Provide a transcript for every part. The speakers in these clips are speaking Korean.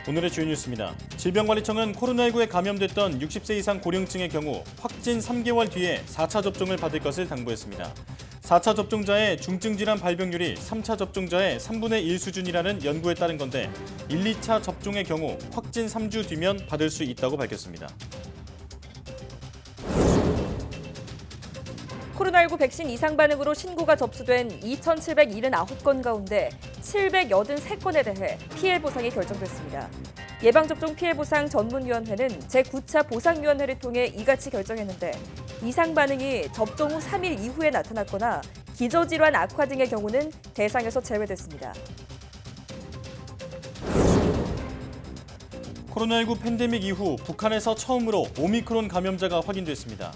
오늘의 주요 뉴스입니다. 질병관리청은 코로나19에 감염됐던 60세 이상 고령층의 경우 확진 3개월 뒤에 4차 접종을 받을 것을 당부했습니다. 4차 접종자의 중증 질환 발병률이 3차 접종자의 3분의 1 수준이라는 연구에 따른 건데 1, 2차 접종의 경우 확진 3주 뒤면 받을 수 있다고 밝혔습니다. 코로나19 백신 이상 반응으로 신고가 접수된 2,779건 가운데 783건에 대해 피해 보상이 결정됐습니다. 예방접종 피해보상 전문위원회는 제9차 보상위원회를 통해 이같이 결정했는데 이상 반응이 접종 후 3일 이후에 나타났거나 기저질환 악화 등의 경우는 대상에서 제외됐습니다. 코로나19 팬데믹 이후 북한에서 처음으로 오미크론 감염자가 확인됐습니다.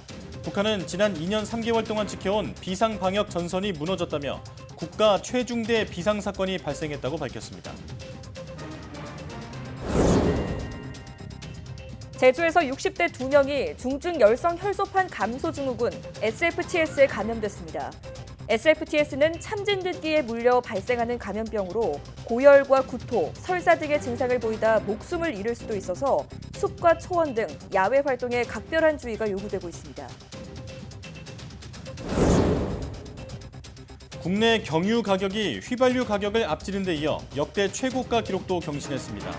북한은 지난 2년 3개월 동안 지켜온 비상방역 전선이 무너졌다며 국가 최중대 비상사건이 발생했다고 밝혔습니다. 제주에서 60대 2명이 중증 열성 혈소판 감소 증후군 SFTS에 감염됐습니다. SFTS는 참진드기에 물려 발생하는 감염병으로 고열과 구토, 설사 등의 증상을 보이다 목숨을 잃을 수도 있어서 숲과 초원 등 야외 활동에 각별한 주의가 요구되고 있습니다. 국내 경유 가격이 휘발유 가격을 앞지른 데 이어 역대 최고가 기록도 경신했습니다.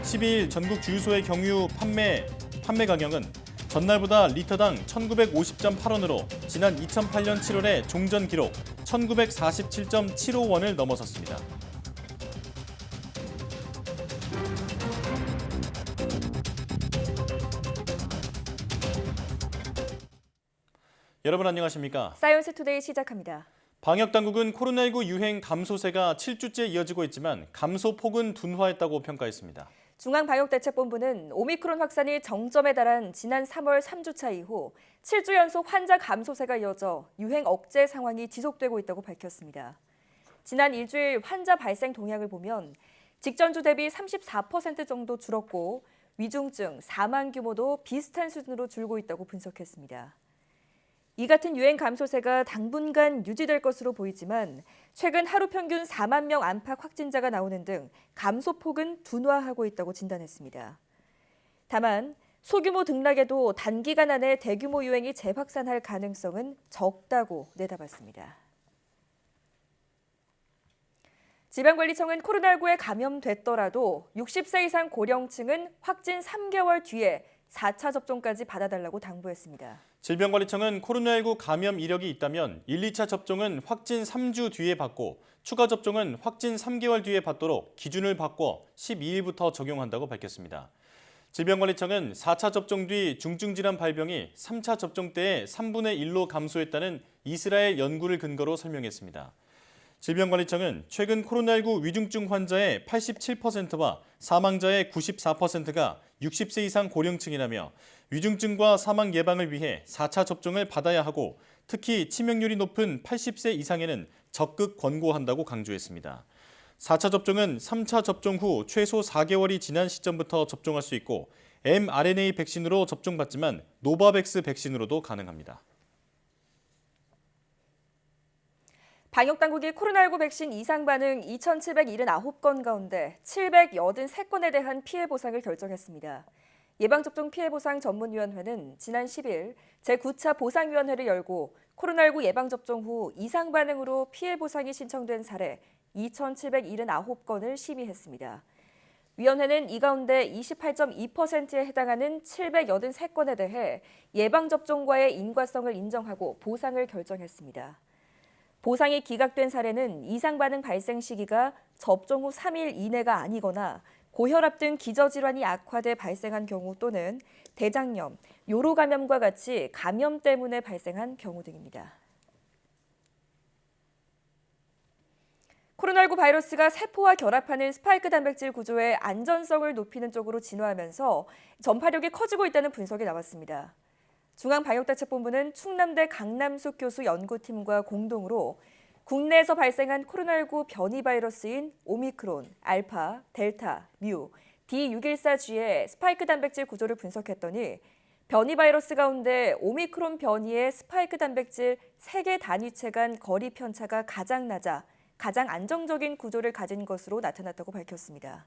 12일 전국 주유소의 경유 판매 가격은 전날보다 리터당 1,950.8원으로 지난 2008년 7월의 종전 기록 1,947.75원을 넘어섰습니다. 여러분 안녕하십니까? 사이언스 투데이 시작합니다. 방역당국은 코로나19 유행 감소세가 7주째 이어지고 있지만 감소폭은 둔화했다고 평가했습니다. 중앙방역대책본부는 오미크론 확산이 정점에 달한 지난 3월 3주차 이후 7주 연속 환자 감소세가 이어져 유행 억제 상황이 지속되고 있다고 밝혔습니다. 지난 일주일 환자 발생 동향을 보면 직전주 대비 34% 정도 줄었고 위중증, 사망 규모도 비슷한 수준으로 줄고 있다고 분석했습니다. 이 같은 유행 감소세가 당분간 유지될 것으로 보이지만 최근 하루 평균 4만 명 안팎 확진자가 나오는 등 감소폭은 둔화하고 있다고 진단했습니다. 다만 소규모 등락에도 단기간 안에 대규모 유행이 재확산할 가능성은 적다고 내다봤습니다. 질병관리청은 코로나19에 감염됐더라도 60세 이상 고령층은 확진 3개월 뒤에 4차 접종까지 받아달라고 당부했습니다. 질병관리청은 코로나19 감염 이력이 있다면 1, 2차 접종은 확진 3주 뒤에 받고 추가 접종은 확진 3개월 뒤에 받도록 기준을 바꿔 12일부터 적용한다고 밝혔습니다. 질병관리청은 4차 접종 뒤 중증질환 발병이 3차 접종 때의 3분의 1로 감소했다는 이스라엘 연구를 근거로 설명했습니다. 질병관리청은 최근 코로나19 위중증 환자의 87%와 사망자의 94%가 60세 이상 고령층이라며 위중증과 사망 예방을 위해 4차 접종을 받아야 하고 특히 치명률이 높은 80세 이상에는 적극 권고한다고 강조했습니다. 4차 접종은 3차 접종 후 최소 4개월이 지난 시점부터 접종할 수 있고 mRNA 백신으로 접종받지만 노바백스 백신으로도 가능합니다. 방역당국이 코로나19 백신 이상 반응 2,779건 가운데 783건에 대한 피해 보상을 결정했습니다. 예방접종 피해보상 전문위원회는 지난 10일 제9차 보상위원회를 열고 코로나19 예방접종 후 이상 반응으로 피해 보상이 신청된 사례 2,779건을 심의했습니다. 위원회는 이 가운데 28.2%에 해당하는 783건에 대해 예방접종과의 인과성을 인정하고 보상을 결정했습니다. 보상이 기각된 사례는 이상 반응 발생 시기가 접종 후 3일 이내가 아니거나 고혈압 등 기저질환이 악화돼 발생한 경우 또는 대장염, 요로 감염과 같이 감염 때문에 발생한 경우 등입니다. 코로나19 바이러스가 세포와 결합하는 스파이크 단백질 구조의 안전성을 높이는 쪽으로 진화하면서 전파력이 커지고 있다는 분석이 나왔습니다. 중앙방역대책본부는 충남대 강남숙 교수 연구팀과 공동으로 국내에서 발생한 코로나19 변이 바이러스인 오미크론, 알파, 델타, 뮤, D614G의 스파이크 단백질 구조를 분석했더니 변이 바이러스 가운데 오미크론 변이의 스파이크 단백질 3개 단위체 간 거리 편차가 가장 낮아 가장 안정적인 구조를 가진 것으로 나타났다고 밝혔습니다.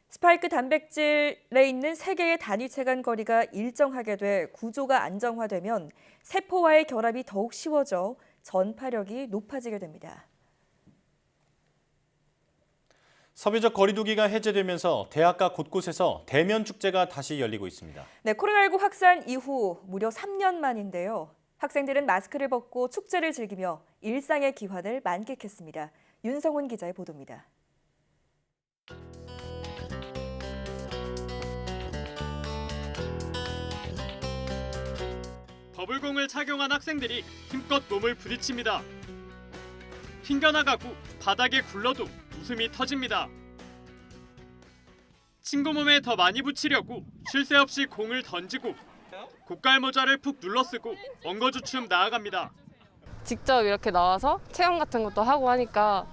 스파이크 단백질에 있는 세 개의 단위 체간 거리가 일정하게 돼 구조가 안정화되면 세포와의 결합이 더욱 쉬워져 전파력이 높아지게 됩니다. 사회적 거리두기가 해제되면서 대학가 곳곳에서 대면 축제가 다시 열리고 있습니다. 네, 코로나19 확산 이후 무려 3년 만인데요. 학생들은 마스크를 벗고 축제를 즐기며 일상의 기환을 만끽했습니다. 윤성훈 기자의 보도입니다. 버블공을 착용한 학생들이 힘껏 몸을 부딪힙니다. 튕겨나가고 바닥에 굴러도 웃음이 터집니다. 친구 몸에 더 많이 붙이려고 쉴 새 없이 공을 던지고 고깔 모자를 푹 눌러쓰고 엉거주춤 나아갑니다. 직접 이렇게 나와서 체험 같은 것도 하고 하니까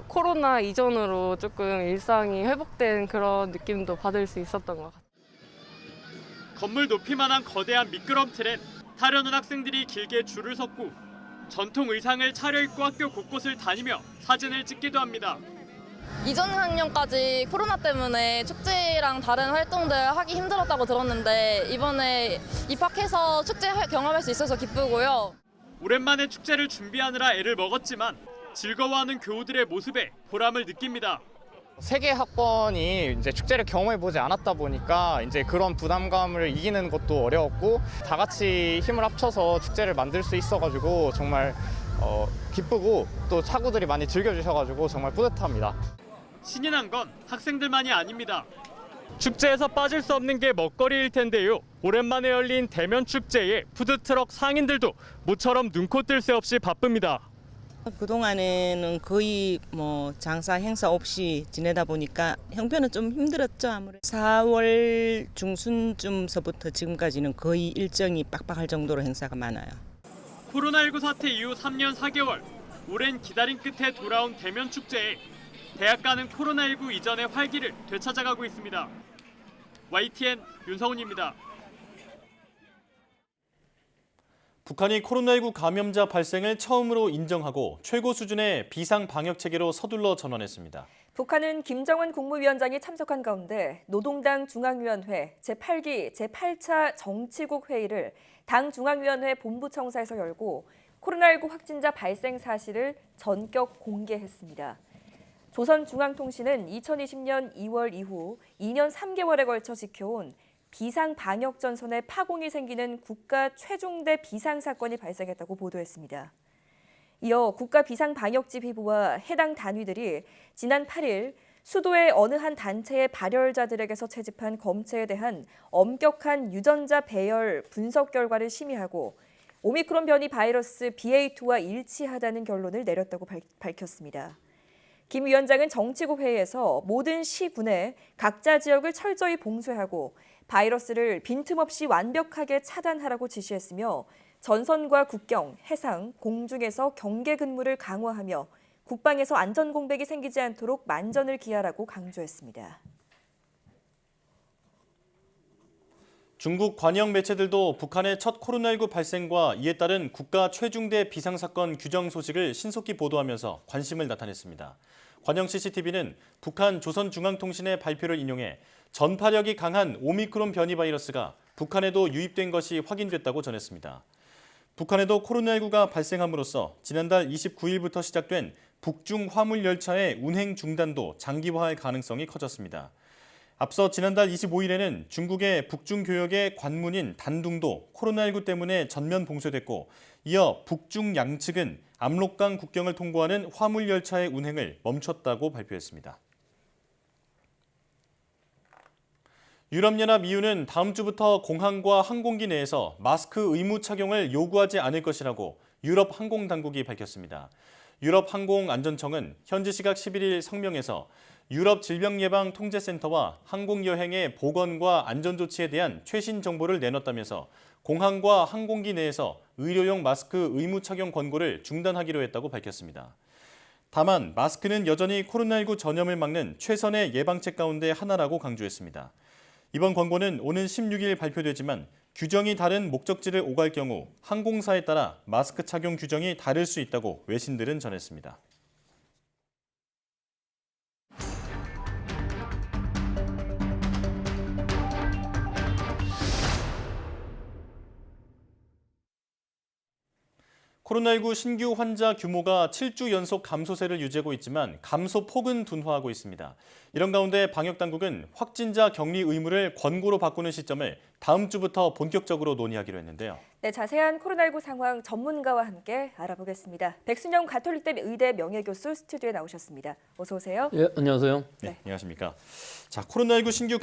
코로나 이전으로 조금 일상이 회복된 그런 느낌도 받을 수 있었던 것 같아요. 건물 높이만한 거대한 미끄럼틀엔 타려는 학생들이 길게 줄을 섰고 전통 의상을 차려입고 학교 곳곳을 다니며 사진을 찍기도 합니다. 이전 학년까지 코로나 때문에 축제랑 다른 활동들 하기 힘들었다고 들었는데 이번에 입학해서 축제 경험할 수 있어서 기쁘고요. 오랜만에 축제를 준비하느라 애를 먹었지만 즐거워하는 교우들의 모습에 보람을 느낍니다. 세 개 학번이 이제 축제를 경험해보지 않았다 보니까 이제 그런 부담감을 이기는 것도 어려웠고 다 같이 힘을 합쳐서 축제를 만들 수 있어가지고 정말 기쁘고 또 차구들이 많이 즐겨주셔가지고 정말 뿌듯합니다. 신이 난 건 학생들만이 아닙니다. 축제에서 빠질 수 없는 게 먹거리일 텐데요. 오랜만에 열린 대면 축제에 푸드트럭 상인들도 모처럼 눈코 뜰 새 없이 바쁩니다. 그동안에는 거의 장사 행사 없이 지내다 보니까 형편은 좀 힘들었죠. 아무래도 4월 중순쯤서부터 지금까지는 거의 일정이 빡빡할 정도로 행사가 많아요. 코로나19 사태 이후 3년 4개월, 오랜 기다림 끝에 돌아온 대면 축제에 대학가는 코로나19 이전의 활기를 되찾아가고 있습니다. YTN 윤성훈입니다. 북한이 코로나19 감염자 발생을 처음으로 인정하고 최고 수준의 비상 방역 체계로 서둘러 전환했습니다. 북한은 김정은 국무위원장이 참석한 가운데 노동당 중앙위원회 제8기 제8차 정치국 회의를 당 중앙위원회 본부청사에서 열고 코로나19 확진자 발생 사실을 전격 공개했습니다. 조선중앙통신은 2020년 2월 이후 2년 3개월에 걸쳐 지켜온 비상방역 전선에 파공이 생기는 국가 최중대 비상사건이 발생했다고 보도했습니다. 이어 국가비상방역지휘부와 해당 단위들이 지난 8일 수도의 어느 한 단체의 발열자들에게서 채집한 검체에 대한 엄격한 유전자 배열 분석 결과를 심의하고 오미크론 변이 바이러스 BA2와 일치하다는 결론을 내렸다고 밝혔습니다. 김 위원장은 정치국 회의에서 모든 시군에 각자 지역을 철저히 봉쇄하고 바이러스를 빈틈없이 완벽하게 차단하라고 지시했으며 전선과 국경, 해상, 공중에서 경계 근무를 강화하며 국방에서 안전 공백이 생기지 않도록 만전을 기하라고 강조했습니다. 중국 관영 매체들도 북한의 첫 코로나19 발생과 이에 따른 국가 최중대 비상사건 규정 소식을 신속히 보도하면서 관심을 나타냈습니다. 관영 CCTV는 북한 조선중앙통신의 발표를 인용해 전파력이 강한 오미크론 변이 바이러스가 북한에도 유입된 것이 확인됐다고 전했습니다. 북한에도 코로나19가 발생함으로써 지난달 29일부터 시작된 북중 화물 열차의 운행 중단도 장기화할 가능성이 커졌습니다. 앞서 지난달 25일에는 중국의 북중 교역의 관문인 단둥도 코로나19 때문에 전면 봉쇄됐고 이어 북중 양측은 압록강 국경을 통과하는 화물 열차의 운행을 멈췄다고 발표했습니다. 유럽연합 EU는 다음 주부터 공항과 항공기 내에서 마스크 의무 착용을 요구하지 않을 것이라고 유럽 항공당국이 밝혔습니다. 유럽 항공안전청은 현지 시각 11일 성명에서 유럽 질병예방통제센터와 항공여행의 보건과 안전조치에 대한 최신 정보를 내놨다면서 공항과 항공기 내에서 의료용 마스크 의무 착용 권고를 중단하기로 했다고 밝혔습니다. 다만 마스크는 여전히 코로나19 전염을 막는 최선의 예방책 가운데 하나라고 강조했습니다. 이번 권고는 오는 16일 발표되지만 규정이 다른 목적지를 오갈 경우 항공사에 따라 마스크 착용 규정이 다를 수 있다고 외신들은 전했습니다. 코로나19 신규 환자 규모가 7주 연속 감소세를 유지하고 있지만 감소폭은 둔화하고 있습니다. 이런 가운데 방역당국은 확진자 격리 의무를 권고로 바꾸는 시점을 다음 주부터 본격적으로 논의하기로 했는데요. 네, 자세한 코로나19 상황 전문가와 함께 알아보겠습니다. 백순영 가톨릭대 의대 명예교수 스튜디오에 나오셨습니다. 어서 오세요. 예, 안녕하세요. 네, 안녕하십니까. 자, 코로나19 신규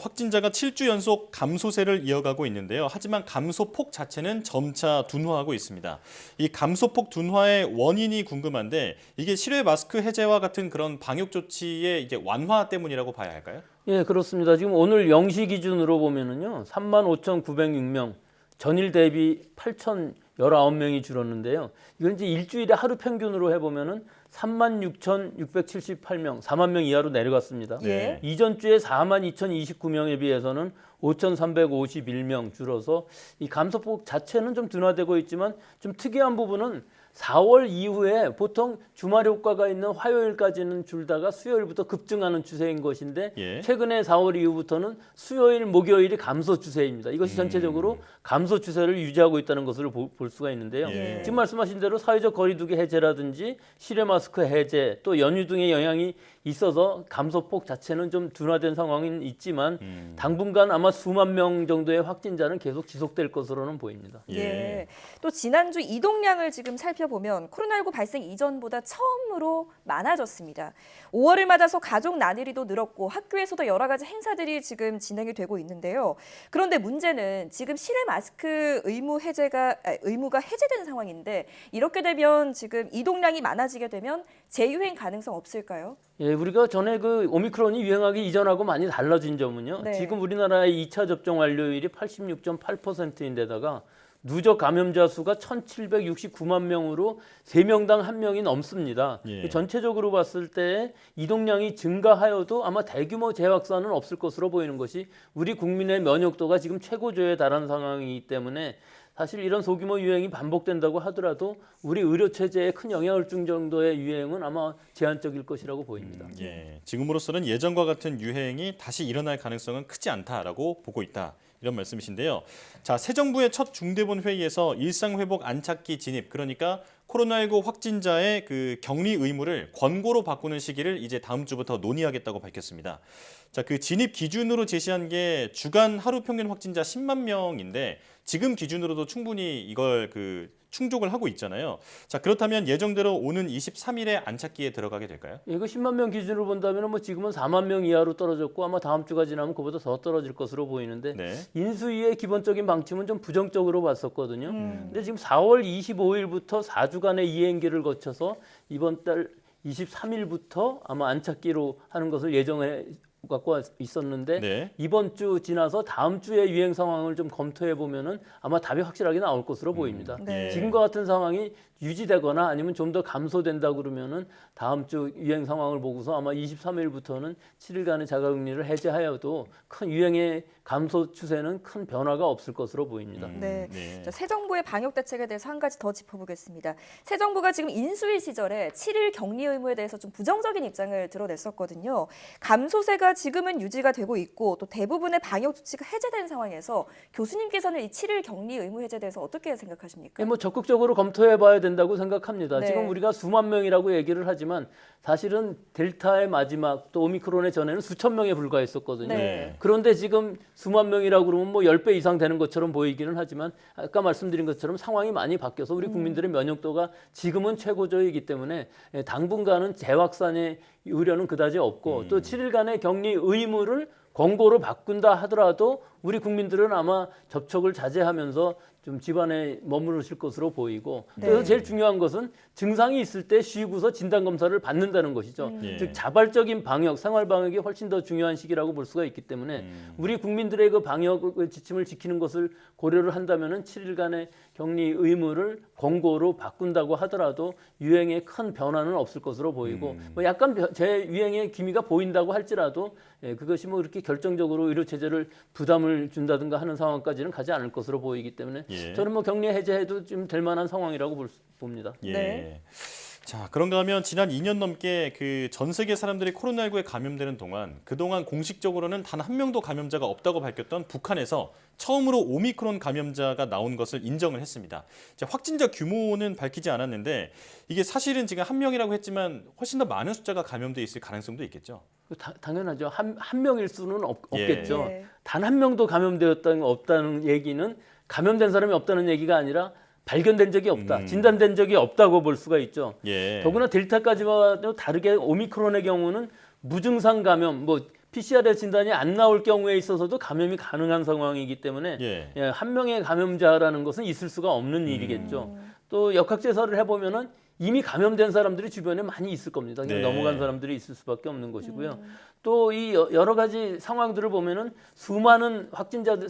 확진자가 7주 연속 감소세를 이어가고 있는데요. 하지만 감소폭 자체는 점차 둔화하고 있습니다. 이 감소폭 둔화의 원인이 궁금한데 이게 실외 마스크 해제와 같은 그런 방역 조치의 이게 완화 때문이라고 봐야 할까요? 예, 그렇습니다. 지금 오늘 0시 기준으로 보면은요, 35,906명, 전일 대비 8,019명이 줄었는데요. 이건 이제 일주일에 하루 평균으로 해보면은 36,678명, 4만 명 이하로 내려갔습니다. 예. 이전 주에 42,029명에 비해서는 5,351명 줄어서 이 감소폭 자체는 좀 둔화되고 있지만 좀 특이한 부분은 4월 이후에 보통 주말 효과가 있는 화요일까지는 줄다가 수요일부터 급증하는 추세인 것인데 예. 최근에 4월 이후부터는 수요일, 목요일이 감소 추세입니다. 이것이 전체적으로 감소 추세를 유지하고 있다는 것을 볼 수가 있는데요. 예. 지금 말씀하신 대로 사회적 거리두기 해제라든지 실외 마스크 해제 또 연휴 등의 영향이 있어서 감소폭 자체는 좀 둔화된 상황은 있지만 당분간 아마 수만 명 정도의 확진자는 계속 지속될 것으로는 보입니다. 예. 또 지난주 이동량을 지금 살펴보면 코로나19 발생 이전보다 처음으로 많아졌습니다. 5월을 맞아서 가족 나들이도 늘었고 학교에서도 여러 가지 행사들이 지금 진행이 되고 있는데요. 그런데 문제는 지금 실외 마스크 의무가 해제된 상황인데 이렇게 되면 지금 이동량이 많아지게 되면 재유행 가능성 없을까요? 예, 우리가 전에 그 오미크론이 유행하기 이전하고 많이 달라진 점은요. 네. 지금 우리나라의 2차 접종 완료율이 86.8%인데다가 누적 감염자 수가 1,769만 명으로 3명당 1명이 넘습니다. 예. 전체적으로 봤을 때 이동량이 증가하여도 아마 대규모 재확산은 없을 것으로 보이는 것이 우리 국민의 면역도가 지금 최고조에 달한 상황이기 때문에 사실 이런 소규모 유행이 반복된다고 하더라도 우리 의료 체제에 큰 영향을 줄 정도의 유행은 아마 제한적일 것이라고 보입니다. 예, 지금으로서는 예전과 같은 유행이 다시 일어날 가능성은 크지 않다라고 보고 있다. 이런 말씀이신데요. 자, 새 정부의 첫 중대본 회의에서 일상회복 안착기 진입, 그러니까 코로나19 확진자의 그 격리 의무를 권고로 바꾸는 시기를 이제 다음 주부터 논의하겠다고 밝혔습니다. 자, 그 진입 기준으로 제시한 게 주간 하루 평균 확진자 10만 명인데 지금 기준으로도 충분히 이걸 충족을 하고 있잖아요. 자, 그렇다면 예정대로 오는 23일에 안착기에 들어가게 될까요? 이거 10만 명 기준으로 본다면 뭐 지금은 4만 명 이하로 떨어졌고 아마 다음 주가 지나면 그보다 더 떨어질 것으로 보이는데 네. 인수위의 기본적인 방침은 좀 부정적으로 봤었거든요. 근데 지금 4월 25일부터 4주간의 이행기를 거쳐서 이번 달 23일부터 아마 안착기로 하는 것을 예정해 갖고 있었는데 네. 이번 주 지나서 다음 주의 유행 상황을 좀 검토해 보면은 아마 답이 확실하게 나올 것으로 보입니다. 네. 지금과 같은 상황이 유지되거나 아니면 좀 더 감소된다 그러면은 다음 주 유행 상황을 보고서 아마 23일부터는 7일간의 자가격리를 해제하여도 큰 유행의 감소 추세는 큰 변화가 없을 것으로 보입니다. 네. 네. 자, 새 정부의 방역 대책에 대해서 한 가지 더 짚어보겠습니다. 새 정부가 지금 인수위 시절에 7일 격리 의무에 대해서 좀 부정적인 입장을 드러냈었거든요. 감소세가 지금은 유지가 되고 있고 또 대부분의 방역 조치가 해제된 상황에서 교수님께서는 이 7일 격리 의무 해제에 대해서 어떻게 생각하십니까? 뭐 적극적으로 검토해봐야 된다고 생각합니다. 네. 지금 우리가 수만 명이라고 얘기를 하지만 사실은 델타의 마지막 또 오미크론의 전에는 수천 명에 불과했었거든요. 네. 그런데 지금 수만 명이라고 그러면 뭐 10배 이상 되는 것처럼 보이기는 하지만 아까 말씀드린 것처럼 상황이 많이 바뀌어서 우리 국민들의 면역도가 지금은 최고조이기 때문에 당분간은 재확산의 우려는 그다지 없고 또 7일간의 격리 의무를 권고로 바꾼다 하더라도 우리 국민들은 아마 접촉을 자제하면서 좀 집안에 머무르실 것으로 보이고 그래서 네. 제일 중요한 것은 증상이 있을 때 쉬고서 진단검사를 받는다는 것이죠. 예. 즉 자발적인 방역, 생활 방역이 훨씬 더 중요한 시기라고 볼 수가 있기 때문에 우리 국민들의 그 방역 지침을 지키는 것을 고려를 한다면은 7일간의 격리 의무를 권고로 바꾼다고 하더라도 유행에 큰 변화는 없을 것으로 보이고 뭐 약간 재유행의 기미가 보인다고 할지라도 그것이 뭐 이렇게 결정적으로 의료 체제를 부담을 준다든가 하는 상황까지는 가지 않을 것으로 보이기 때문에 예. 저는 뭐 격리 해제해도 좀 될 만한 상황이라고 봅니다. 예. 네. 자, 그런가 하면 지난 2년 넘게 그 전 세계 사람들이 코로나19에 감염되는 동안 그동안 공식적으로는 단 한 명도 감염자가 없다고 밝혔던 북한에서 처음으로 오미크론 감염자가 나온 것을 인정을 했습니다. 이제 확진자 규모는 밝히지 않았는데 이게 사실은 지금 한 명이라고 했지만 훨씬 더 많은 숫자가 감염돼 있을 가능성도 있겠죠. 당연하죠. 한 명일 수는 없겠죠. 예. 단 한 명도 없다는 얘기는 감염된 사람이 없다는 얘기가 아니라 발견된 적이 없다, 진단된 적이 없다고 볼 수가 있죠. 예. 더구나 델타까지와 다르게 오미크론의 경우는 무증상 감염, 뭐 PCR 진단이 안 나올 경우에 있어서도 감염이 가능한 상황이기 때문에 예. 한 명의 감염자라는 것은 있을 수가 없는 일이겠죠. 또 역학조사를 해보면은 이미 감염된 사람들이 주변에 많이 있을 겁니다. 그냥 네. 넘어간 사람들이 있을 수밖에 없는 것이고요. 또 이 여러 가지 상황들을 보면은 수많은 확진자들,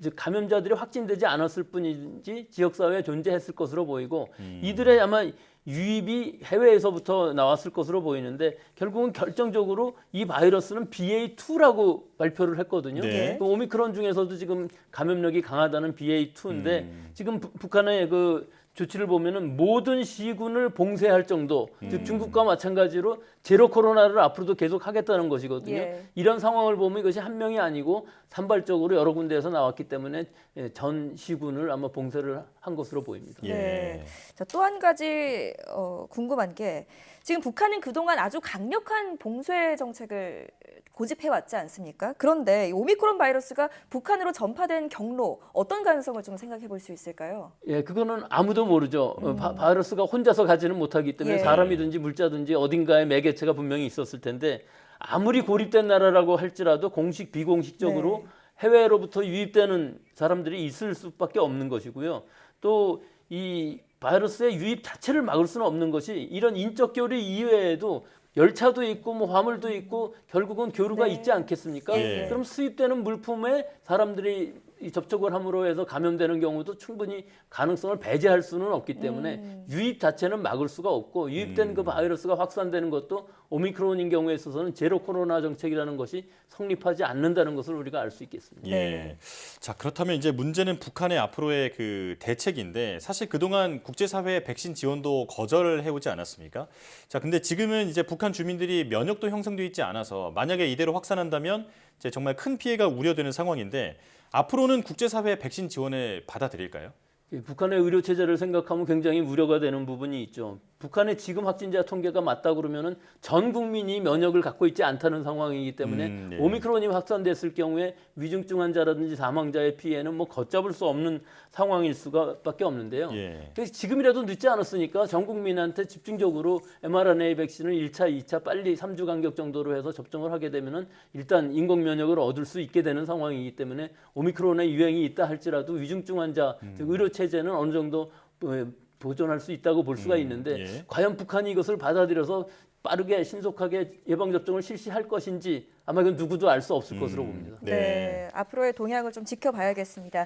즉 감염자들이 확진되지 않았을 뿐이지 지역사회에 존재했을 것으로 보이고 이들의 아마 유입이 해외에서부터 나왔을 것으로 보이는데 결국은 결정적으로 이 바이러스는 BA2라고 발표를 했거든요. 네. 그 오미크론 중에서도 지금 감염력이 강하다는 BA2인데 지금 북한의 그 조치를 보면은 모든 시군을 봉쇄할 정도, 즉 중국과 마찬가지로 제로 코로나를 앞으로도 계속 하겠다는 것이거든요. 예. 이런 상황을 보면 이것이 한 명이 아니고 산발적으로 여러 군데에서 나왔기 때문에 전 시군을 아마 봉쇄를 한 것으로 보입니다. 예. 네. 자, 또 한 가지 궁금한 게 지금 북한은 그동안 아주 강력한 봉쇄 정책을 고집해 왔지 않습니까? 그런데 이 오미크론 바이러스가 북한으로 전파된 경로 어떤 가능성을 좀 생각해 볼 수 있을까요? 예, 그거는 아무도 모르죠. 바이러스가 혼자서 가지는 못하기 때문에 예. 사람이든지 물자든지 어딘가에 매개체가 분명히 있었을 텐데 아무리 고립된 나라라고 할지라도 공식 비공식적으로 네. 해외로부터 유입되는 사람들이 있을 수밖에 없는 것이고요. 또 이 바이러스의 유입 자체를 막을 수는 없는 것이 이런 인적 교류 이외에도 열차도 있고 뭐 화물도 있고 결국은 교류가 네. 있지 않겠습니까? 예. 그럼 수입되는 물품에 사람들이 이 접촉을 함으로 해서 감염되는 경우도 충분히 가능성을 배제할 수는 없기 때문에 유입 자체는 막을 수가 없고 유입된 그 바이러스가 확산되는 것도 오미크론인 경우에 있어서는 제로 코로나 정책이라는 것이 성립하지 않는다는 것을 우리가 알 수 있겠습니다. 예. 네. 자, 그렇다면 이제 문제는 북한의 앞으로의 그 대책인데 사실 그동안 국제사회의 백신 지원도 거절을 해오지 않았습니까? 자, 근데 지금은 이제 북한 주민들이 면역도 형성돼 있지 않아서 만약에 이대로 확산한다면 이제 정말 큰 피해가 우려되는 상황인데 앞으로는 국제사회의 백신 지원을 받아들일까요? 북한의 의료 체제를 생각하면 굉장히 우려가 되는 부분이 있죠. 북한의 지금 확진자 통계가 맞다 그러면은 전 국민이 면역을 갖고 있지 않다는 상황이기 때문에 네. 오미크론이 확산됐을 경우에 위중증 환자라든지 사망자의 피해는 뭐 걷잡을 수 없는 상황일 수밖에 없는데요. 예. 그래서 지금이라도 늦지 않았으니까 전 국민한테 집중적으로 mRNA 백신을 1차, 2차 빨리 3주 간격 정도로 해서 접종을 하게 되면은 일단 인공 면역을 얻을 수 있게 되는 상황이기 때문에 오미크론의 유행이 있다 할지라도 위중증 환자, 즉 의료 체제는 어느 정도 보존할 수 있다고 볼 수가 있는데 예. 과연 북한이 이것을 받아들여서 빠르게 신속하게 예방접종을 실시할 것인지 아마 이건 누구도 알 수 없을 것으로 봅니다. 네. 앞으로의 동향을 좀 지켜봐야겠습니다.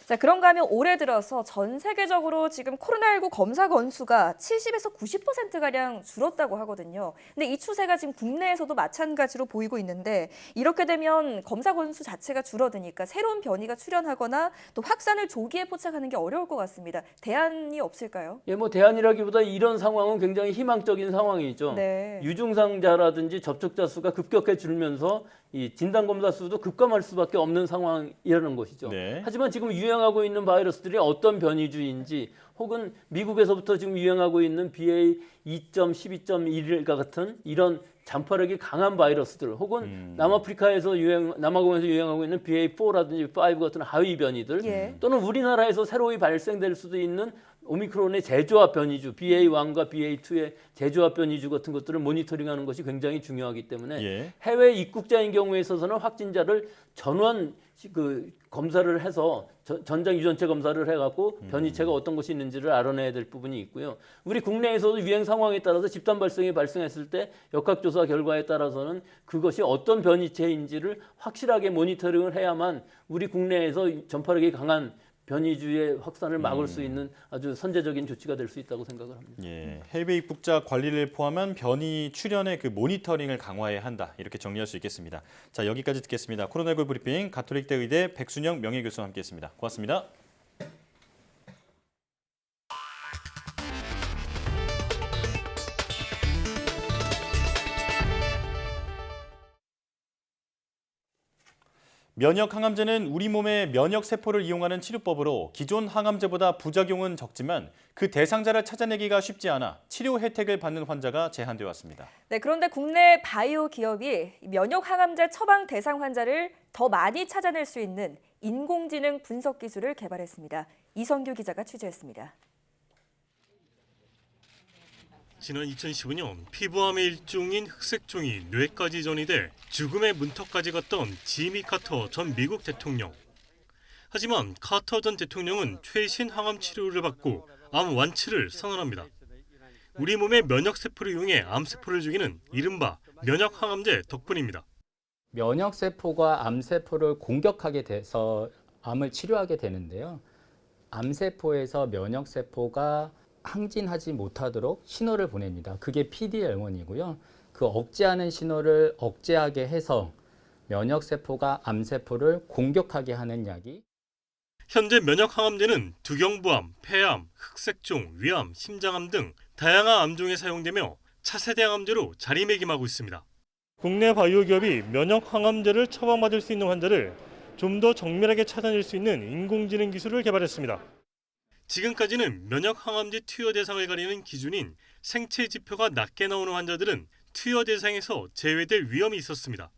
자, 그런가 하면 올해 들어서 전 세계적으로 지금 코로나19 검사 건수가 70에서 90%가량 줄었다고 하거든요. 근데 이 추세가 지금 국내에서도 마찬가지로 보이고 있는데 이렇게 되면 검사 건수 자체가 줄어드니까 새로운 변이가 출현하거나 또 확산을 조기에 포착하는 게 어려울 것 같습니다. 대안이 없을까요? 예, 뭐 대안이라기보다 이런 상황은 굉장히 희망적인 상황이죠. 네. 유증상자라든지 접촉자 수가 급격히 줄면서 이 진단검사 수도 급감할 수밖에 없는 상황이라는 것이죠. 네. 하지만 지금 유행하고 있는 바이러스들이 어떤 변이주인지 혹은 미국에서부터 지금 유행하고 있는 BA 2.12.1과 같은 이런 전파력이 강한 바이러스들 혹은 남아프리카에서 남아공에서 유행하고 있는 BA4라든지 5 같은 하위 변이들 예. 또는 우리나라에서 새로이 발생될 수도 있는 오미크론의 재조합 변이주 BA1과 BA2의 재조합 변이주 같은 것들을 모니터링하는 것이 굉장히 중요하기 때문에 예. 해외 입국자인 경우에 있어서는 확진자를 전원 그 검사를 해서 전장 유전체 검사를 해갖고 변이체가 어떤 것이 있는지를 알아내야 될 부분이 있고요. 우리 국내에서도 유행 상황에 따라서 집단 발생이 발생했을 때 역학조사 결과에 따라서는 그것이 어떤 변이체인지를 확실하게 모니터링을 해야만 우리 국내에서 전파력이 강한 변이주의 확산을 막을 수 있는 아주 선제적인 조치가 될 수 있다고 생각을 합니다. 예, 해외 입국자 관리를 포함한 변이 출현의 그 모니터링을 강화해야 한다. 이렇게 정리할 수 있겠습니다. 자, 여기까지 듣겠습니다. 코로나19 브리핑 가톨릭대 의대 백순영 명예교수와 함께했습니다. 고맙습니다. 면역 항암제는 우리 몸의 면역 세포를 이용하는 치료법으로 기존 항암제보다 부작용은 적지만 그 대상자를 찾아내기가 쉽지 않아 치료 혜택을 받는 환자가 제한되어 왔습니다. 네, 그런데 국내 바이오 기업이 면역 항암제 처방 대상 환자를 더 많이 찾아낼 수 있는 인공지능 분석 기술을 개발했습니다. 이성규 기자가 취재했습니다. 지난 2015년 피부암의 일종인 흑색종이 뇌까지 전이돼 죽음의 문턱까지 갔던 지미 카터 전 미국 대통령. 하지만 카터 전 대통령은 최신 항암 치료를 받고 암 완치를 선언합니다. 우리 몸의 면역세포를 이용해 암세포를 죽이는 이른바 면역항암제 덕분입니다. 면역세포가 암세포를 공격하게 돼서 암을 치료하게 되는데요. 암세포에서 면역세포가 항진하지 못하도록 신호를 보냅니다. 그게 PD-L1이고요. 그 억제하는 신호를 억제하게 해서 면역세포가 암세포를 공격하게 하는 약이 현재 면역항암제는 두경부암, 폐암, 흑색종, 위암, 심장암 등 다양한 암종에 사용되며 차세대 항암제로 자리매김하고 있습니다. 국내 바이오 기업이 면역항암제를 처방받을 수 있는 환자를 좀 더 정밀하게 찾아낼 수 있는 인공지능 기술을 개발했습니다. 지금까지는 면역항암제 투여 대상을 가리는 기준인 생체 지표가 낮게 나오는 환자들은 투여 대상에서 제외될 위험이 있었습니다.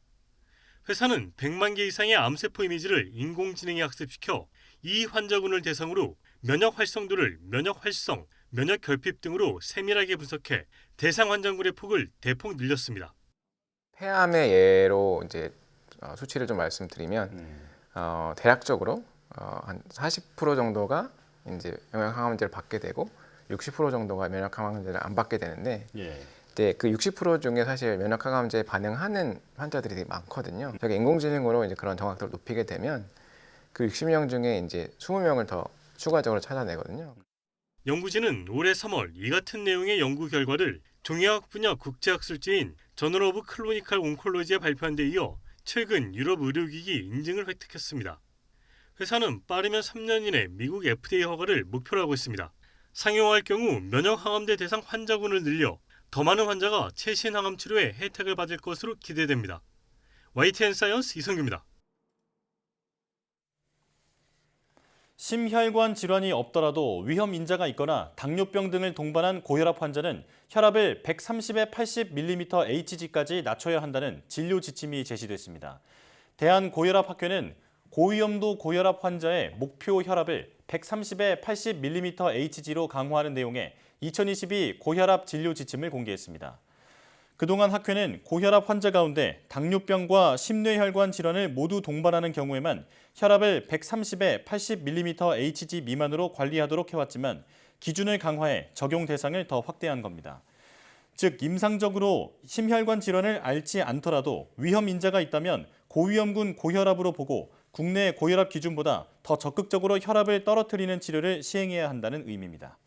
회사는 100만 개 이상의 암세포 이미지를 인공지능에 학습시켜 이 환자군을 대상으로 면역 활성도를 면역 활성, 면역 결핍 등으로 세밀하게 분석해 대상 환자군의 폭을 대폭 늘렸습니다. 폐암의 예로 이제 수치를 좀 말씀드리면 대략적으로 한 40% 정도가 이제 면역항암제를 받게 되고 60% 정도가 면역항암제를 안 받게 되는데 네, 그 60% 중에 사실 면역항암제에 반응하는 환자들이 되게 많거든요. 저희가 인공지능으로 이제 그런 정확도를 높이게 되면 그 60명 중에 이제 20명을 더 추가적으로 찾아내거든요. 연구진은 올해 3월 이 같은 내용의 연구 결과를 종양학 분야 국제학술지인 저널 오브 클리니컬 온콜로지에 발표한 데 이어 최근 유럽 의료기기 인증을 획득했습니다. 회사는 빠르면 3년 이내 미국 FDA 허가를 목표로 하고 있습니다. 상용화할 경우 면역항암제 대상 환자군을 늘려 더 많은 환자가 최신 항암 치료에 혜택을 받을 것으로 기대됩니다. YTN 사이언스 이성규입니다. 심혈관 질환이 없더라도 위험 인자가 있거나 당뇨병 등을 동반한 고혈압 환자는 혈압을 130에 80mm Hg까지 낮춰야 한다는 진료 지침이 제시됐습니다. 대한고혈압학회는 고위험도 고혈압 환자의 목표 혈압을 130에 80mm Hg로 강화하는 내용의 2022 고혈압 진료 지침을 공개했습니다. 그동안 학회는 고혈압 환자 가운데 당뇨병과 심뇌혈관 질환을 모두 동반하는 경우에만 혈압을 130에 80mm Hg 미만으로 관리하도록 해왔지만 기준을 강화해 적용 대상을 더 확대한 겁니다. 즉 임상적으로 심혈관 질환을 앓지 않더라도 위험 인자가 있다면 고위험군 고혈압으로 보고 국내 고혈압 기준보다 더 적극적으로 혈압을 떨어뜨리는 치료를 시행해야 한다는 의미입니다.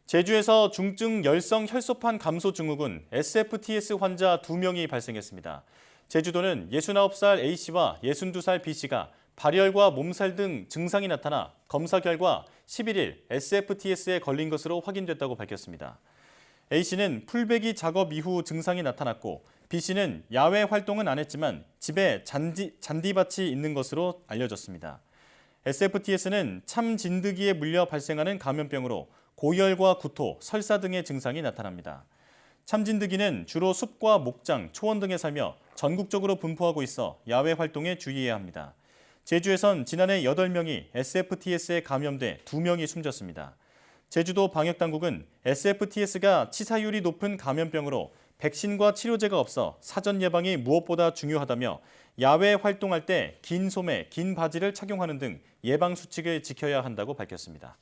제주에서 중증 열성 혈소판 감소 증후군 SFTS 환자 2명이 발생했습니다. 제주도는 69살 A씨와 62살 B씨가 발열과 몸살 등 증상이 나타나 검사 결과 11일 SFTS에 걸린 것으로 확인됐다고 밝혔습니다. A씨는 풀베기 작업 이후 증상이 나타났고 B씨는 야외 활동은 안 했지만 집에 잔디밭이 있는 것으로 알려졌습니다. SFTS는 참진드기에 물려 발생하는 감염병으로 고열과 구토, 설사 등의 증상이 나타납니다. 참진드기는 주로 숲과 목장, 초원 등에 살며 전국적으로 분포하고 있어 야외 활동에 주의해야 합니다. 제주에선 지난해 8명이 SFTS에 감염돼 2명이 숨졌습니다. 제주도 방역당국은 SFTS가 치사율이 높은 감염병으로 백신과 치료제가 없어 사전 예방이 무엇보다 중요하다며 야외 활동할 때 긴 소매, 긴 바지를 착용하는 등 예방 수칙을 지켜야 한다고 밝혔습니다.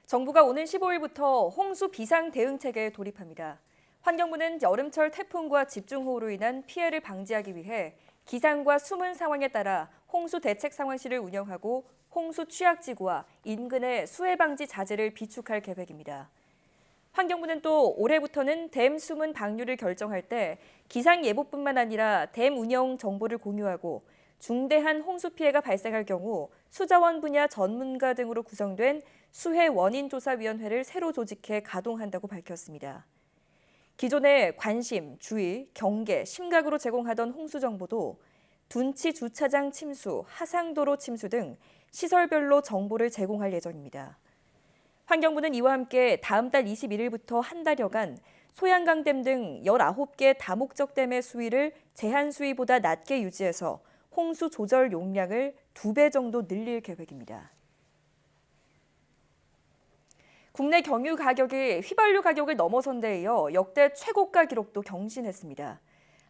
정부가 오는 15일부터 홍수 비상 대응체계에 돌입합니다. 환경부는 여름철 태풍과 집중호우로 인한 피해를 방지하기 위해 기상과 수문 상황에 따라 홍수 대책 상황실을 운영하고 홍수 취약지구와 인근의 수해 방지 자재를 비축할 계획입니다. 환경부는 또 올해부터는 댐 수문 방류를 결정할 때 기상예보뿐만 아니라 댐 운영 정보를 공유하고 중대한 홍수 피해가 발생할 경우 수자원 분야 전문가 등으로 구성된 수해 원인조사위원회를 새로 조직해 가동한다고 밝혔습니다. 기존에 관심, 주의, 경계, 심각으로 제공하던 홍수 정보도 둔치 주차장 침수, 하상도로 침수 등 시설별로 정보를 제공할 예정입니다. 환경부는 이와 함께 다음 달 21일부터 한 달여간 소양강댐 등 19개 다목적 댐의 수위를 제한 수위보다 낮게 유지해서 홍수 조절 용량을 2배 정도 늘릴 계획입니다. 국내 경유 가격이 휘발유 가격을 넘어선 데 이어 역대 최고가 기록도 경신했습니다.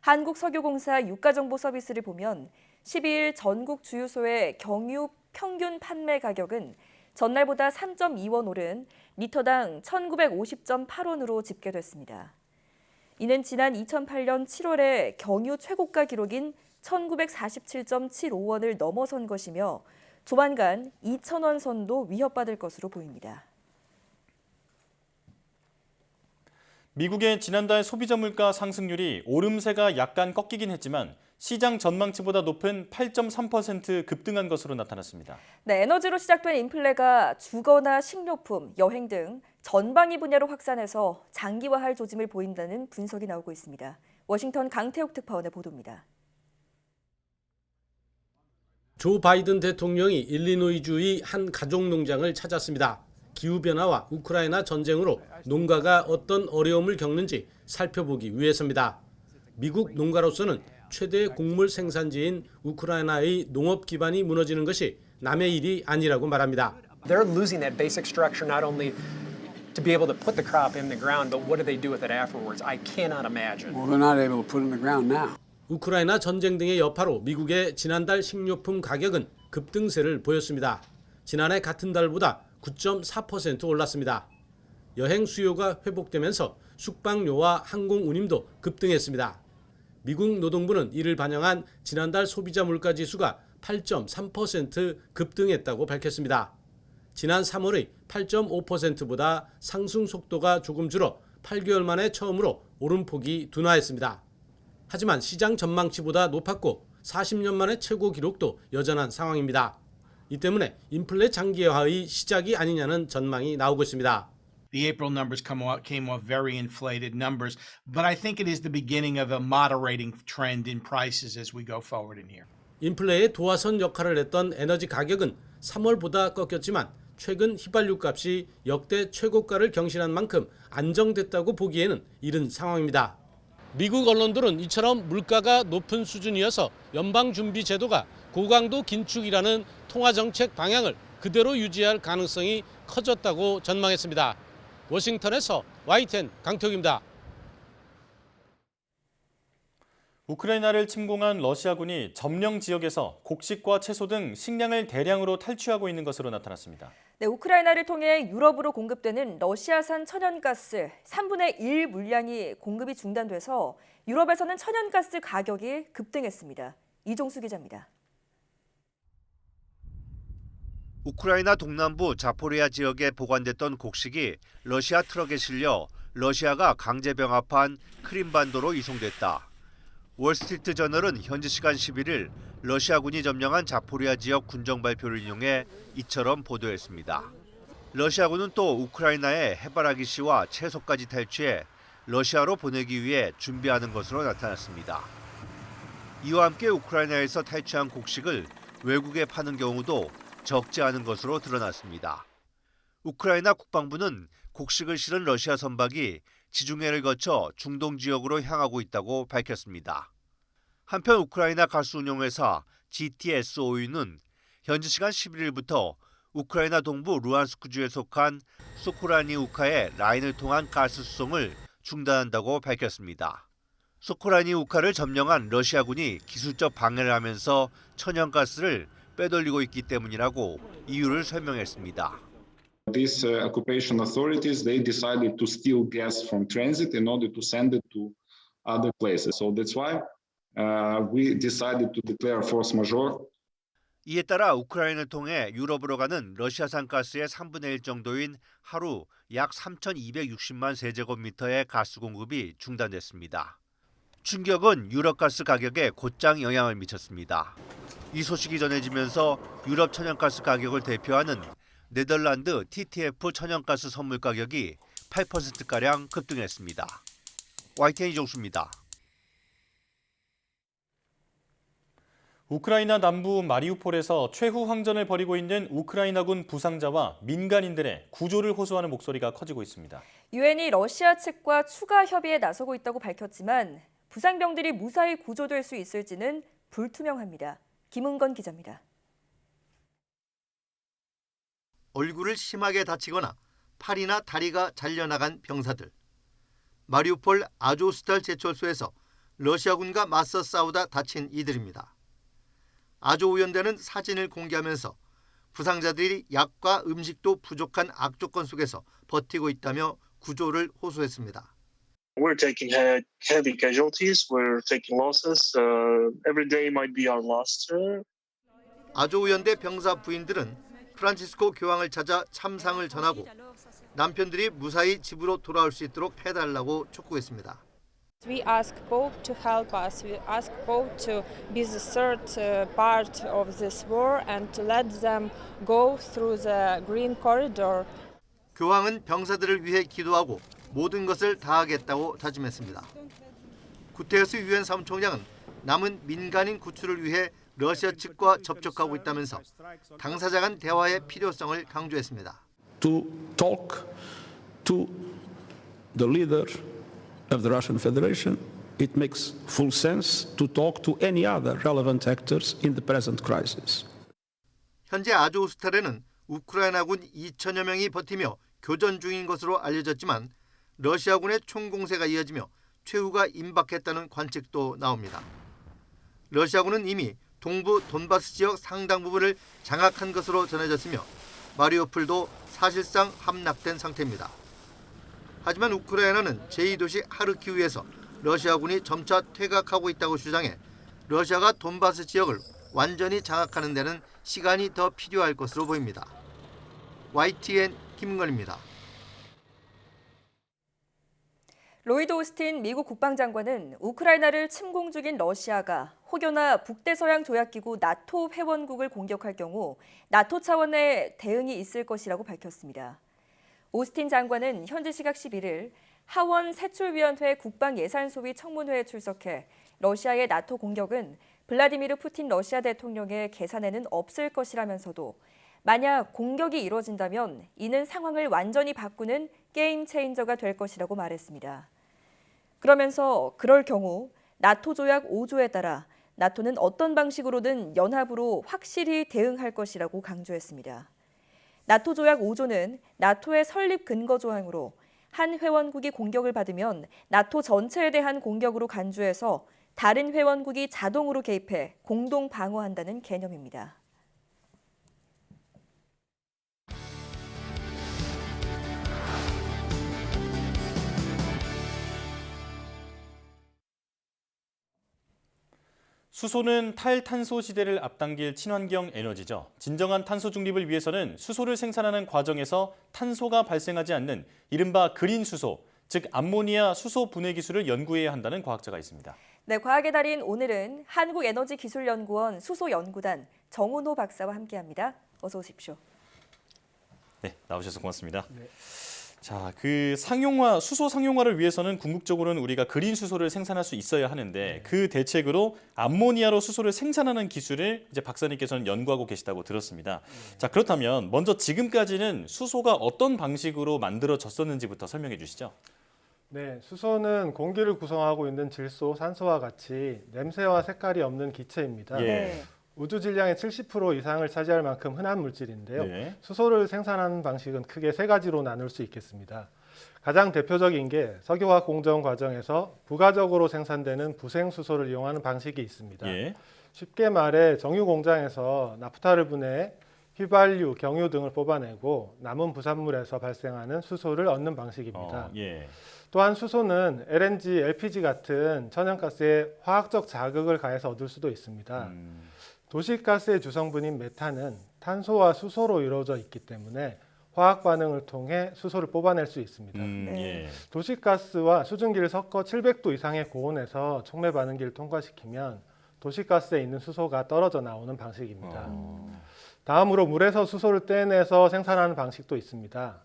한국석유공사 유가정보 서비스를 보면 12일 전국 주유소의 경유 평균 판매 가격은 전날보다 3.2원 오른 리터당 1950.8원으로 집계됐습니다. 이는 지난 2008년 7월에 경유 최고가 기록인 1947.75원을 넘어선 것이며 조만간 2,000원 선도 위협받을 것으로 보입니다. 미국의 지난달 소비자 물가 상승률이 오름세가 약간 꺾이긴 했지만 시장 전망치보다 높은 8.3% 급등한 것으로 나타났습니다. 네, 에너지로 시작된 인플레가 주거나 식료품, 여행 등 전방위 분야로 확산해서 장기화할 조짐을 보인다는 분석이 나오고 있습니다. 워싱턴 강태욱 특파원의 보도입니다. 조 바이든 대통령이 일리노이주의 한 가족 농장을 찾았습니다. 기후변화와 우크라이나 전쟁으로 농가가 어떤 어려움을 겪는지 살펴보기 위해서입니다. 미국 농가로서는 최대 곡물 생산지인 우크라이나의 농업 기반이 무너지는 것이 남의 일이 아니라고 말합니다. They're losing that basic structure not only to be able to put the crop in the ground, but what do they do with it afterwards? I cannot imagine. Well, they're not able to put it in the ground now. 우크라이나 전쟁 등의 여파로 미국의 지난달 식료품 가격은 급등세를 보였습니다. 지난해 같은 달보다 9.4% 올랐습니다. 여행 수요가 회복되면서 숙박료와 항공 운임도 급등했습니다. 미국 노동부는 이를 반영한 지난달 소비자 물가 지수가 8.3% 급등했다고 밝혔습니다. 지난 3월의 8.5%보다 상승 속도가 조금 줄어 8개월 만에 처음으로 오름폭이 둔화했습니다. 하지만 시장 전망치보다 높았고 40년 만에 최고 기록도 여전한 상황입니다. 이 때문에 인플레 장기화의 시작이 아니냐는 전망이 나오고 있습니다. The April numbers came off very inflated numbers, but I think it is the beginning of a moderating trend in prices as we go forward in here. 인플레의 도화선 역할을 했던 에너지 가격은 3월보다 꺾였지만 최근 휘발유 값이 역대 최고가를 경신한 만큼 안정됐다고 보기에는 이른 상황입니다. 미국 언론들은 이처럼 물가가 높은 수준이어서 연방준비제도가 고강도 긴축이라는 통화정책 방향을 그대로 유지할 가능성이 커졌다고 전망했습니다. 워싱턴에서 YTN 강태욱입니다. 우크라이나를 침공한 러시아군이 점령 지역에서 곡식과 채소 등 식량을 대량으로 탈취하고 있는 것으로 나타났습니다. 네, 우크라이나를 통해 유럽으로 공급되는 러시아산 천연가스 3분의 1 물량이 공급이 중단돼서 유럽에서는 천연가스 가격이 급등했습니다. 이종수 기자입니다. 우크라이나 동남부 자포리아 지역에 보관됐던 곡식이 러시아 트럭에 실려 러시아가 강제 병합한 크림반도로 이송됐다. 월스트리트 저널은 현지 시간 11일 러시아군이 점령한 자포리아 지역 군정 발표를 인용해 이처럼 보도했습니다. 러시아군은 또 우크라이나의 해바라기 씨와 채소까지 탈취해 러시아로 보내기 위해 준비하는 것으로 나타났습니다. 이와 함께 우크라이나에서 탈취한 곡식을 외국에 파는 경우도 적지 않은 것으로 드러났습니다. 우크라이나 국방부는 곡식을 실은 러시아 선박이 지중해를 거쳐 중동 지역으로 향하고 있다고 밝혔습니다. 한편 우크라이나 가스 운용회사 GTSO유는 현지 시간 11일부터 우크라이나 동부 루안스크주에 속한 소코라니우카의 라인을 통한 가스 수송을 중단한다고 밝혔습니다. 소코라니우카를 점령한 러시아군이 기술적 방해를 하면서 천연가스를 빼돌리고 있기 때문이라고 이유를 설명했습니다. These occupation authorities, they decided to steal gas from transit in order to send it to other places. So that's why we decided to declare force majeure. 이에 따라 우크라이나를 통해 유럽으로 가는 러시아산 가스의 3분의 1 정도인 하루 약 3,260만 세제곱미터의 가스 공급이 중단됐습니다. 충격은 유럽 가스 가격에 곧장 영향을 미쳤습니다. 이 소식이 전해지면서 유럽 천연가스 가격을 대표하는 네덜란드 TTF 천연가스 선물 가격이 8%가량 급등했습니다. YTN 이종수입니다. 우크라이나 남부 마리우폴에서 최후 항전을 벌이고 있는 우크라이나군 부상자와 민간인들의 구조를 호소하는 목소리가 커지고 있습니다. 유엔이 러시아 측과 추가 협의에 나서고 있다고 밝혔지만 부상병들이 무사히 구조될 수 있을지는 불투명합니다. 김은건 기자입니다. 얼굴을 심하게 다치거나 팔이나 다리가 잘려나간 병사들. 마리우폴 아조스탈 제철소에서 러시아군과 맞서 싸우다 다친 이들입니다. 아조우연대는 사진을 공개하면서 부상자들이 약과 음식도 부족한 악조건 속에서 버티고 있다며 구조를 호소했습니다. We're taking heavy casualties. We're taking losses. Every day might be our last. 아조우연대 병사 부인들은 프란치스코 교황을 찾아 참상을 전하고 남편들이 무사히 집으로 돌아올 수 있도록 해달라고 촉구했습니다. We ask Pope to help us. We ask Pope to be the third part of this war and to let them go through the green corridor. 교황은 병사들을 위해 기도하고 모든 것을 다하겠다고 다짐했습니다. 구테레스 유엔 사무총장은 남은 민간인 구출을 위해 러시아 측과 접촉하고 있다면서 당사자 간 대화의 필요성을 강조했습니다. To talk to the leader of the Russian Federation, it makes full sense to talk to any other relevant actors in the present crisis. 현재 아조스탈에는 우크라이나군 2천여 명이 버티며 교전 중인 것으로 알려졌지만 러시아군의 총공세가 이어지며 최후가 임박했다는 관측도 나옵니다. 러시아군은 이미 동부 돈바스 지역 상당 부분을 장악한 것으로 전해졌으며 마리우폴도 사실상 함락된 상태입니다. 하지만 우크라이나는 제2도시 하르키우에서 러시아군이 점차 퇴각하고 있다고 주장해 러시아가 돈바스 지역을 완전히 장악하는 데는 시간이 더 필요할 것으로 보입니다. YTN 김은건입니다. 로이드 오스틴 미국 국방장관은 우크라이나를 침공 중인 러시아가 혹여나 북대서양 조약기구 나토 회원국을 공격할 경우 나토 차원의 대응이 있을 것이라고 밝혔습니다. 오스틴 장관은 현지 시각 11일 하원 세출위원회 국방예산소위 청문회에 출석해 러시아의 나토 공격은 블라디미르 푸틴 러시아 대통령의 계산에는 없을 것이라면서도 만약 공격이 이뤄진다면 이는 상황을 완전히 바꾸는 게임 체인저가 될 것이라고 말했습니다. 그러면서 그럴 경우 나토 조약 5조에 따라 나토는 어떤 방식으로든 연합으로 확실히 대응할 것이라고 강조했습니다. 나토 조약 5조는 나토의 설립 근거 조항으로 한 회원국이 공격을 받으면 나토 전체에 대한 공격으로 간주해서 다른 회원국이 자동으로 개입해 공동 방어한다는 개념입니다. 수소는 탈탄소 시대를 앞당길 친환경 에너지죠. 진정한 탄소 중립을 위해서는 수소를 생산하는 과정에서 탄소가 발생하지 않는 이른바 그린 수소, 즉 암모니아 수소 분해 기술을 연구해야 한다는 과학자가 있습니다. 네, 과학의 달인 오늘은 한국에너지기술연구원 수소연구단 정운호 박사와 함께합니다. 어서 오십시오. 네, 나오셔서 고맙습니다. 네. 자, 수소 상용화를 위해서는 궁극적으로는 우리가 그린 수소를 생산할 수 있어야 하는데 그 대책으로 암모니아로 수소를 생산하는 기술을 이제 박사님께서는 연구하고 계시다고 들었습니다. 자, 그렇다면 먼저 지금까지는 수소가 어떤 방식으로 만들어졌었는지부터 설명해 주시죠. 네, 수소는 공기를 구성하고 있는 질소, 산소와 같이 냄새와 색깔이 없는 기체입니다. 예. 우주 질량의 70% 이상을 차지할 만큼 흔한 물질인데요. 네. 수소를 생산하는 방식은 크게 세 가지로 나눌 수 있겠습니다. 가장 대표적인 게 석유화학 공정 과정에서 부가적으로 생산되는 부생수소를 이용하는 방식이 있습니다. 예. 쉽게 말해 정유 공장에서 나프타를 분해해 휘발유, 경유 등을 뽑아내고 남은 부산물에서 발생하는 수소를 얻는 방식입니다. 예. 또한 수소는 LNG, LPG 같은 천연가스에 화학적 자극을 가해서 얻을 수도 있습니다. 도시가스의 주성분인 메탄은 탄소와 수소로 이루어져 있기 때문에 화학 반응을 통해 수소를 뽑아낼 수 있습니다. 예. 도시가스와 수증기를 섞어 700도 이상의 고온에서 촉매 반응기를 통과시키면 도시가스에 있는 수소가 떨어져 나오는 방식입니다. 다음으로 물에서 수소를 떼내서 생산하는 방식도 있습니다.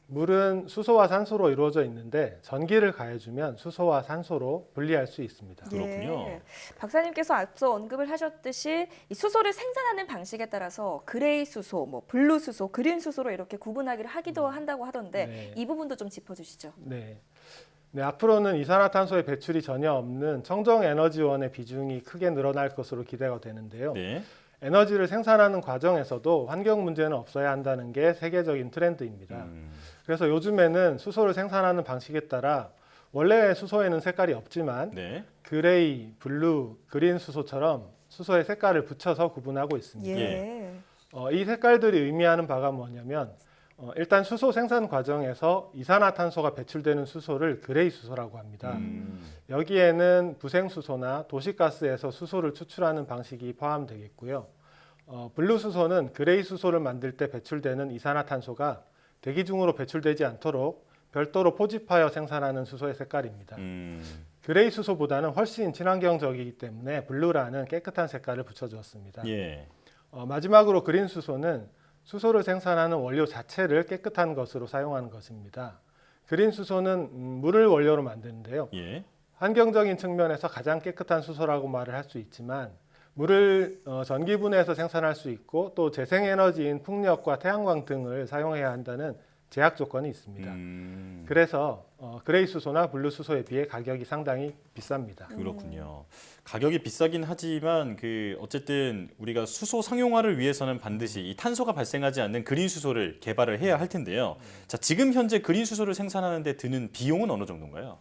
물은 수소와 산소로 이루어져 있는데 전기를 가해주면 수소와 산소로 분리할 수 있습니다. 그렇군요. 예. 박사님께서 앞서 언급을 하셨듯이 이 수소를 생산하는 방식에 따라서 그레이 수소, 뭐 블루 수소, 그린 수소로 이렇게 구분하기를 하기도 한다고 하던데 네. 이 부분도 좀 짚어주시죠. 네. 네, 앞으로는 이산화탄소의 배출이 전혀 없는 청정 에너지원의 비중이 크게 늘어날 것으로 기대가 되는데요. 네. 에너지를 생산하는 과정에서도 환경 문제는 없어야 한다는 게 세계적인 트렌드입니다. 그래서 요즘에는 수소를 생산하는 방식에 따라 원래 수소에는 색깔이 없지만 네. 그레이, 블루, 그린 수소처럼 수소의 색깔을 붙여서 구분하고 있습니다. 예. 이 색깔들이 의미하는 바가 뭐냐면 일단 수소 생산 과정에서 이산화탄소가 배출되는 수소를 그레이 수소라고 합니다. 여기에는 부생수소나 도시가스에서 수소를 추출하는 방식이 포함되겠고요. 블루 수소는 그레이 수소를 만들 때 배출되는 이산화탄소가 대기 중으로 배출되지 않도록 별도로 포집하여 생산하는 수소의 색깔입니다. 그레이 수소보다는 훨씬 친환경적이기 때문에 블루라는 깨끗한 색깔을 붙여주었습니다. 예. 마지막으로 그린 수소는 수소를 생산하는 원료 자체를 깨끗한 것으로 사용하는 것입니다. 그린 수소는 물을 원료로 만드는데요. 예. 환경적인 측면에서 가장 깨끗한 수소라고 말을 할 수 있지만 물을 전기분해해서 생산할 수 있고 또 재생에너지인 풍력과 태양광 등을 사용해야 한다는 제약 조건이 있습니다. 그래서 그레이 수소나 블루 수소에 비해 가격이 상당히 비쌉니다. 그렇군요. 가격이 비싸긴 하지만 어쨌든 우리가 수소 상용화를 위해서는 반드시 이 탄소가 발생하지 않는 그린 수소를 개발을 해야 할 텐데요. 자, 지금 현재 그린 수소를 생산하는 데 드는 비용은 어느 정도인가요?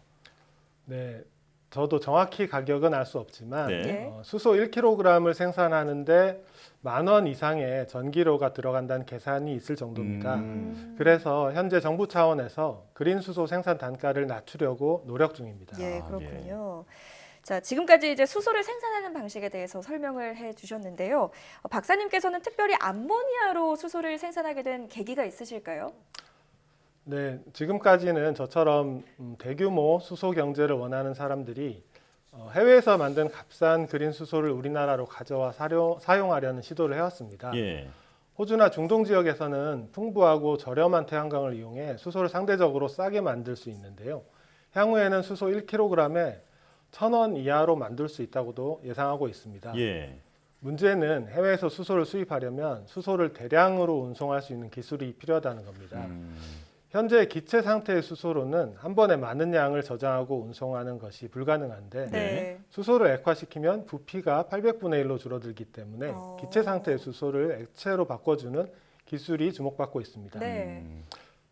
네, 저도 정확히 가격은 알 수 없지만 네. 수소 1kg을 생산하는데 10,000원 이상의 전기료가 들어간다는 계산이 있을 정도입니다. 그래서 현재 정부 차원에서 그린 수소 생산 단가를 낮추려고 노력 중입니다. 예, 그렇군요. 자, 지금까지 이제 수소를 생산하는 방식에 대해서 설명을 해주셨는데요. 박사님께서는 특별히 암모니아로 수소를 생산하게 된 계기가 있으실까요? 네, 지금까지는 저처럼 대규모 수소 경제를 원하는 사람들이 해외에서 만든 값싼 그린 수소를 우리나라로 가져와 사용하려는 시도를 해왔습니다. 예. 호주나 중동 지역에서는 풍부하고 저렴한 태양광을 이용해 수소를 상대적으로 싸게 만들 수 있는데요. 향후에는 수소 1kg에 1,000원 이하로 만들 수 있다고도 예상하고 있습니다. 예. 문제는 해외에서 수소를 수입하려면 수소를 대량으로 운송할 수 있는 기술이 필요하다는 겁니다. 현재 기체 상태의 수소로는 한 번에 많은 양을 저장하고 운송하는 것이 불가능한데 네. 수소를 액화시키면 부피가 800분의 1로 줄어들기 때문에 기체 상태의 수소를 액체로 바꿔주는 기술이 주목받고 있습니다. 네.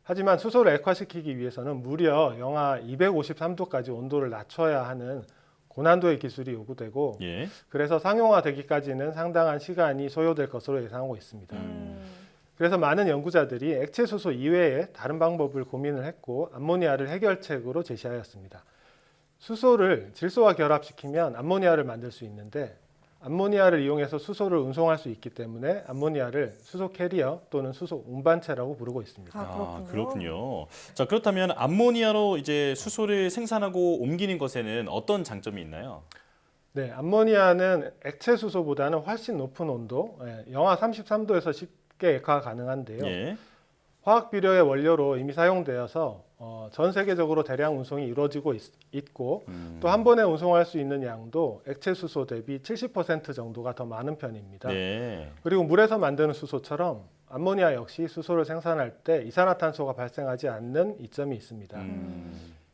하지만 수소를 액화시키기 위해서는 무려 영하 253도까지 온도를 낮춰야 하는 고난도의 기술이 요구되고 예. 그래서 상용화되기까지는 상당한 시간이 소요될 것으로 예상하고 있습니다. 그래서 많은 연구자들이 액체 수소 이외에 다른 방법을 고민을 했고 암모니아를 해결책으로 제시하였습니다. 수소를 질소와 결합시키면 암모니아를 만들 수 있는데 암모니아를 이용해서 수소를 운송할 수 있기 때문에 암모니아를 수소 캐리어 또는 수소 운반체라고 부르고 있습니다. 그렇군요. 자, 그렇다면 암모니아로 이제 수소를 생산하고 옮기는 것에는 어떤 장점이 있나요? 네, 암모니아는 액체 수소보다는 훨씬 높은 온도, 영하 33도에서 쉽게 액화가 가능한데요. 예. 화학 비료의 원료로 이미 사용되어서 전 세계적으로 대량 운송이 이루어지고 있고 또 한 번에 운송할 수 있는 양도 액체 수소 대비 70% 정도가 더 많은 편입니다. 네. 그리고 물에서 만드는 수소처럼 암모니아 역시 수소를 생산할 때 이산화탄소가 발생하지 않는 이점이 있습니다.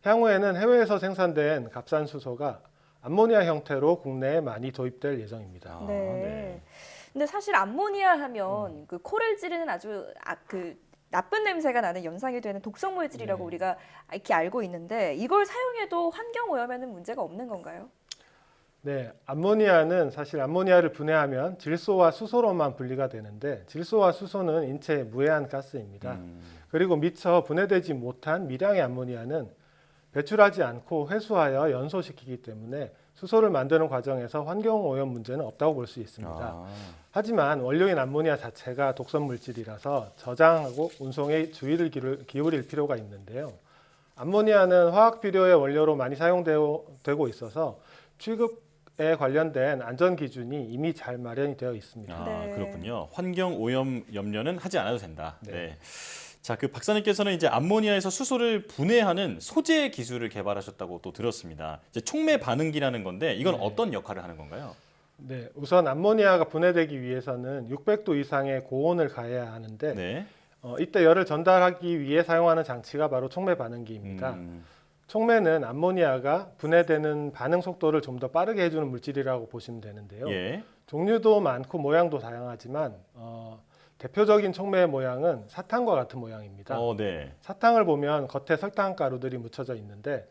향후에는 해외에서 생산된 값싼 수소가 암모니아 형태로 국내에 많이 도입될 예정입니다. 네. 근데 사실 암모니아 하면 그 코를 찌르는 아주 나쁜 냄새가 나는 연상이 되는 독성 물질이라고 우리가 이렇게 알고 있는데 이걸 사용해도 환경 오염에는 문제가 없는 건가요? 네, 암모니아는 사실 암모니아를 분해하면 질소와 수소로만 분리가 되는데 질소와 수소는 인체에 무해한 가스입니다. 그리고 미처 분해되지 못한 미량의 암모니아는 배출하지 않고 회수하여 연소시키기 때문에 수소를 만드는 과정에서 환경오염 문제는 없다고 볼 수 있습니다. 하지만 원료인 암모니아 자체가 독성 물질이라서 저장하고 운송에 주의를 기울일 필요가 있는데요. 암모니아는 화학 비료의 원료로 많이 사용되고 있어서 취급에 관련된 안전 기준이 이미 잘 마련이 되어 있습니다. 그렇군요. 환경 오염 염려는 하지 않아도 된다. 네. 자, 그 박사님께서는 이제 암모니아에서 수소를 분해하는 소재 기술을 개발하셨다고 또 들었습니다. 이제 촉매 반응기라는 건데 이건 어떤 역할을 하는 건가요? 네, 우선 암모니아가 분해되기 위해서는 600도 이상의 고온을 가해야 하는데 이때 열을 전달하기 위해 사용하는 장치가 바로 촉매 반응기입니다. 촉매는 암모니아가 분해되는 반응 속도를 좀 더 빠르게 해주는 물질이라고 보시면 되는데요. 종류도 많고 모양도 다양하지만 대표적인 촉매의 모양은 사탕과 같은 모양입니다. 사탕을 보면 겉에 설탕 가루들이 묻혀져 있는데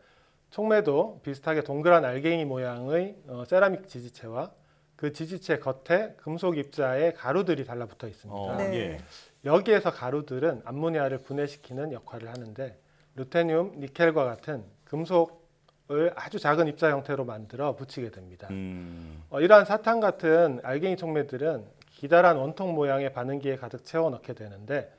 촉매도 비슷하게 동그란 알갱이 모양의 세라믹 지지체와 그 지지체 겉에 금속 입자에 가루들이 달라붙어 있습니다. 여기에서 가루들은 암모니아를 분해시키는 역할을 하는데 루테늄, 니켈과 같은 금속을 아주 작은 입자 형태로 만들어 붙이게 됩니다. 이러한 사탕 같은 알갱이 촉매들은 기다란 원통 모양의 반응기에 가득 채워 넣게 되는데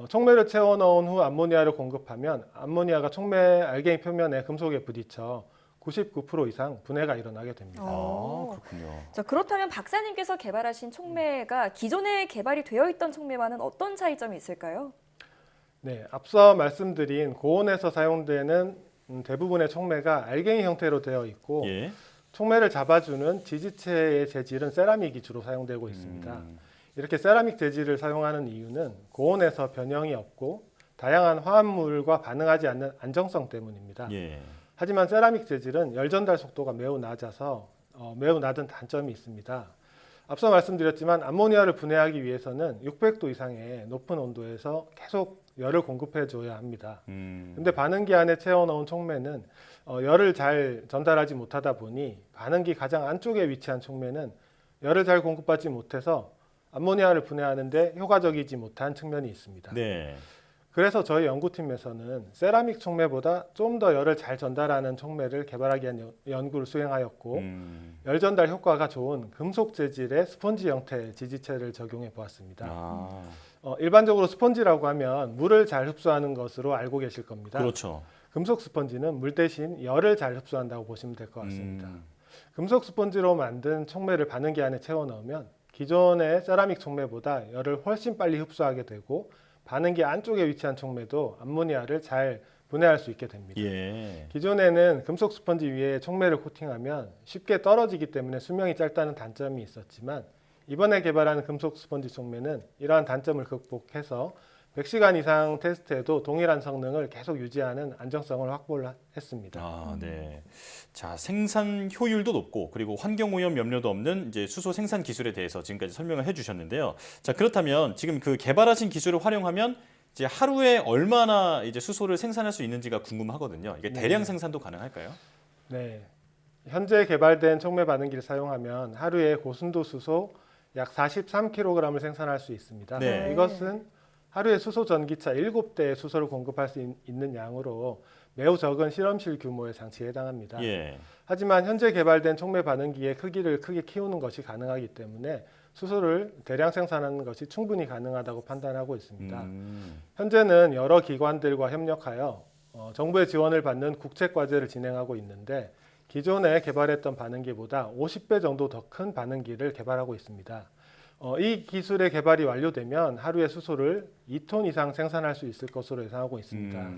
촉매를 채워 넣은 후 암모니아를 공급하면 암모니아가 촉매 알갱이 표면에 금속에 부딪혀 99% 이상 분해가 일어나게 됩니다. 그렇군요. 자, 그렇다면 박사님께서 개발하신 촉매가 기존에 개발이 되어 있던 촉매와는 어떤 차이점이 있을까요? 네, 앞서 말씀드린 고온에서 사용되는 대부분의 촉매가 알갱이 형태로 되어 있고 촉매를 잡아주는 지지체의 재질은 세라믹이 주로 사용되고 있습니다. 이렇게 세라믹 재질을 사용하는 이유는 고온에서 변형이 없고 다양한 화합물과 반응하지 않는 안정성 때문입니다. 하지만 세라믹 재질은 열 전달 속도가 매우 낮아서 매우 낮은 단점이 있습니다. 앞서 말씀드렸지만 암모니아를 분해하기 위해서는 600도 이상의 높은 온도에서 계속 열을 공급해 줘야 합니다. 근데 반응기 안에 채워 넣은 촉매는 열을 잘 전달하지 못하다 보니 반응기 가장 안쪽에 위치한 촉매는 열을 잘 공급받지 못해서 암모니아를 분해하는데 효과적이지 못한 측면이 있습니다. 그래서 저희 연구팀에서는 세라믹 촉매보다 좀 더 열을 잘 전달하는 촉매를 개발하기 위한 연구를 수행하였고 열 전달 효과가 좋은 금속 재질의 스펀지 형태의 지지체를 적용해 보았습니다. 일반적으로 스펀지라고 하면 물을 잘 흡수하는 것으로 알고 계실 겁니다. 그렇죠. 금속 스펀지는 물 대신 열을 잘 흡수한다고 보시면 될 것 같습니다. 금속 스펀지로 만든 촉매를 반응기 안에 채워 넣으면 기존의 세라믹 촉매보다 열을 훨씬 빨리 흡수하게 되고 반응기 안쪽에 위치한 촉매도 암모니아를 잘 분해할 수 있게 됩니다. 기존에는 금속 스펀지 위에 촉매를 코팅하면 쉽게 떨어지기 때문에 수명이 짧다는 단점이 있었지만 이번에 개발한 금속 스펀지 촉매는 이러한 단점을 극복해서 100시간 이상 테스트해도 동일한 성능을 계속 유지하는 안정성을 확보를 했습니다. 자, 생산 효율도 높고 그리고 환경 오염 염려도 없는 이제 수소 생산 기술에 대해서 지금까지 설명을 해주셨는데요. 자, 그렇다면 지금 그 개발하신 기술을 활용하면 이제 하루에 얼마나 이제 수소를 생산할 수 있는지가 궁금하거든요. 이게 대량 생산도 가능할까요? 네, 현재 개발된 촉매 반응기를 사용하면 하루에 고순도 수소 약 43kg을 생산할 수 있습니다. 이것은 하루에 수소 전기차 7대의 수소를 공급할 수 있는 양으로 매우 적은 실험실 규모의 장치에 해당합니다. 하지만 현재 개발된 촉매 반응기의 크기를 크게 키우는 것이 가능하기 때문에 수소를 대량 생산하는 것이 충분히 가능하다고 판단하고 있습니다. 현재는 여러 기관들과 협력하여 정부의 지원을 받는 국책과제를 진행하고 있는데 기존에 개발했던 반응기보다 50배 정도 더 큰 반응기를 개발하고 있습니다. 이 기술의 개발이 완료되면 하루에 수소를 2톤 이상 생산할 수 있을 것으로 예상하고 있습니다.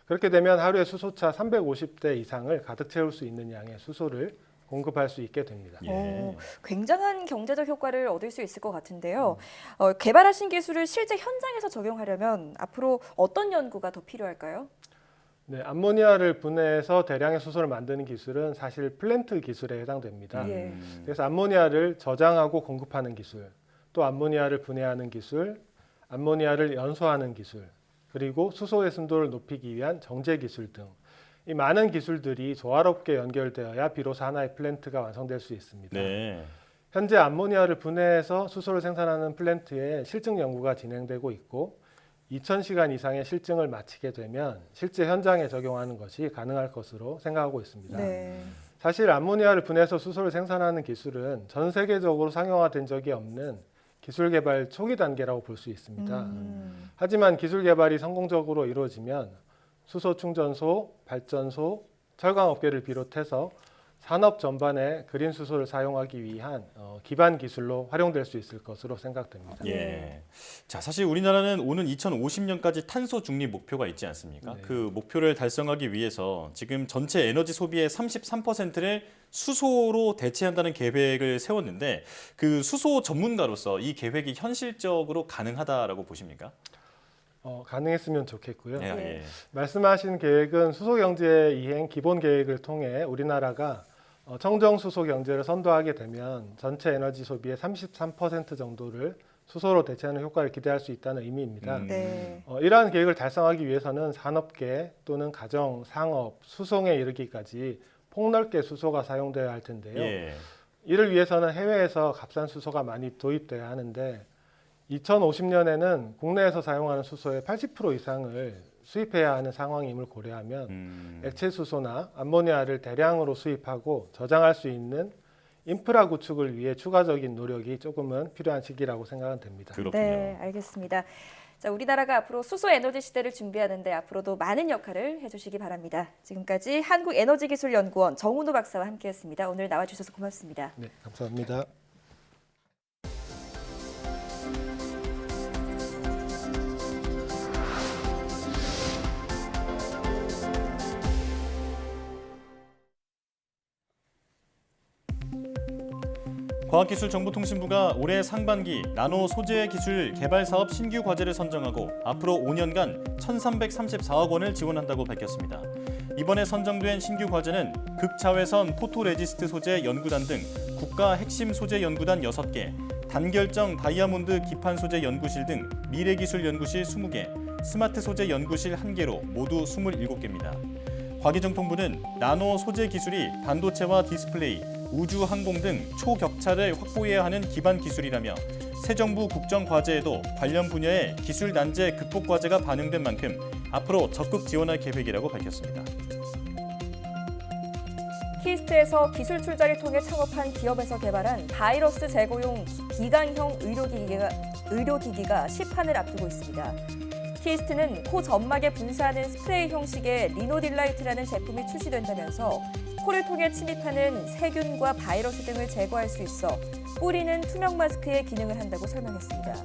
그렇게 되면 하루에 수소차 350대 이상을 가득 채울 수 있는 양의 수소를 공급할 수 있게 됩니다. 굉장한 경제적 효과를 얻을 수 있을 것 같은데요. 개발하신 기술을 실제 현장에서 적용하려면 앞으로 어떤 연구가 더 필요할까요? 네, 암모니아를 분해해서 대량의 수소를 만드는 기술은 사실 플랜트 기술에 해당됩니다. 그래서 암모니아를 저장하고 공급하는 기술, 또 암모니아를 분해하는 기술, 암모니아를 연소하는 기술, 그리고 수소의 순도를 높이기 위한 정제 기술 등 이 많은 기술들이 조화롭게 연결되어야 비로소 하나의 플랜트가 완성될 수 있습니다. 현재 암모니아를 분해해서 수소를 생산하는 플랜트에 실증 연구가 진행되고 있고 2000시간 이상의 실증을 마치게 되면 실제 현장에 적용하는 것이 가능할 것으로 생각하고 있습니다. 사실 암모니아를 분해해서 수소를 생산하는 기술은 전 세계적으로 상용화된 적이 없는 기술 개발 초기 단계라고 볼 수 있습니다. 하지만 기술 개발이 성공적으로 이루어지면 수소 충전소, 발전소, 철강 업계를 비롯해서 산업 전반에 그린 수소를 사용하기 위한 기반 기술로 활용될 수 있을 것으로 생각됩니다. 예. 자, 사실 우리나라는 오는 2050년까지 탄소 중립 목표가 있지 않습니까? 네. 그 목표를 달성하기 위해서 지금 전체 에너지 소비의 33%를 수소로 대체한다는 계획을 세웠는데 그 수소 전문가로서 이 계획이 현실적으로 가능하다라고 보십니까? 가능했으면 좋겠고요. 예. 말씀하신 계획은 수소경제 이행 기본 계획을 통해 우리나라가 청정 수소 경제를 선도하게 되면 전체 에너지 소비의 33% 정도를 수소로 대체하는 효과를 기대할 수 있다는 의미입니다. 네. 이러한 계획을 달성하기 위해서는 산업계 또는 가정, 상업, 수송에 이르기까지 폭넓게 수소가 사용되어야 할 텐데요. 예. 이를 위해서는 해외에서 값싼 수소가 많이 도입돼야 하는데 2050년에는 국내에서 사용하는 수소의 80% 이상을 수입해야 하는 상황임을 고려하면 액체 수소나 암모니아를 대량으로 수입하고 저장할 수 있는 인프라 구축을 위해 추가적인 노력이 조금은 필요한 시기라고 생각은 됩니다. 그렇군요. 네, 알겠습니다. 자, 우리나라가 앞으로 수소 에너지 시대를 준비하는데 앞으로도 많은 역할을 해주시기 바랍니다. 지금까지 한국에너지기술연구원 정은호 박사와 함께했습니다. 오늘 나와주셔서 고맙습니다. 네, 감사합니다. 과학기술정보통신부가 올해 상반기 나노 소재 기술 개발 사업 신규 과제를 선정하고 앞으로 5년간 1,334억 원을 지원한다고 밝혔습니다. 이번에 선정된 신규 과제는 극자외선 포토레지스트 소재 연구단 등 국가 핵심 소재 연구단 6개, 단결정 다이아몬드 기판 소재 연구실 등 미래기술 연구실 20개, 스마트 소재 연구실 1개로 모두 27개입니다. 과기정통부는 나노 소재 기술이 반도체와 디스플레이, 우주 항공 등 초격차를 확보해야 하는 기반 기술이라며 새 정부 국정 과제에도 관련 분야의 기술 난제 극복 과제가 반영된 만큼 앞으로 적극 지원할 계획이라고 밝혔습니다. 키스트에서 기술 출자를 통해 창업한 기업에서 개발한 바이러스 제거용 기관형 의료기기가 시판을 앞두고 있습니다. 키스트는 코 점막에 분사하는 스프레이 형식의 리노딜라이트라는 제품이 출시된다면서 코를 통해 침입하는 세균과 바이러스 등을 제거할 수 있어 뿌리는 투명 마스크의 기능을 한다고 설명했습니다.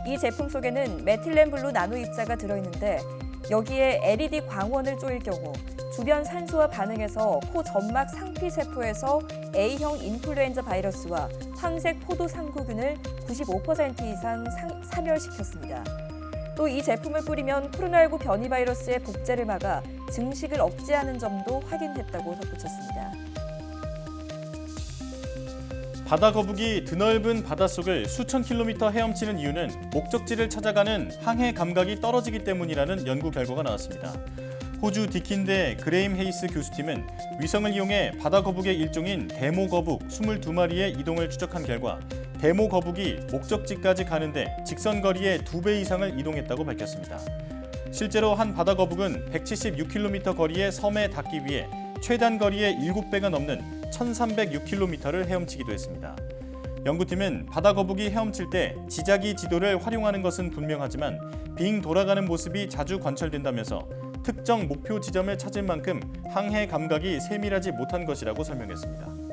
이 제품 속에는 메틸렌블루 나노 입자가 들어있는데 여기에 LED 광원을 쪼일 경우 주변 산소와 반응해서 코 점막 상피세포에서 A형 인플루엔자 바이러스와 황색 포도 상구균을 95% 이상 사멸시켰습니다. 또 이 제품을 뿌리면 코로나19 변이 바이러스의 복제를 막아 증식을 억제하는 점도 확인했다고 덧붙였습니다. 바다 거북이 드넓은 바닷속을 수천 킬로미터 헤엄치는 이유는 목적지를 찾아가는 항해 감각이 떨어지기 때문이라는 연구 결과가 나왔습니다. 호주 디킨대 그레임 헤이스 교수팀은 위성을 이용해 바다 거북의 일종인 대모 거북 22마리의 이동을 추적한 결과 대모 거북이 목적지까지 가는데 직선 거리의 2배 이상을 이동했다고 밝혔습니다. 실제로 한 바다 거북은 176km 거리의 섬에 닿기 위해 최단 거리의 7배가 넘는 1,306km를 헤엄치기도 했습니다. 연구팀은 바다 거북이 헤엄칠 때 지자기 지도를 활용하는 것은 분명하지만 빙 돌아가는 모습이 자주 관찰된다면서 특정 목표 지점을 찾을 만큼 항해 감각이 세밀하지 못한 것이라고 설명했습니다.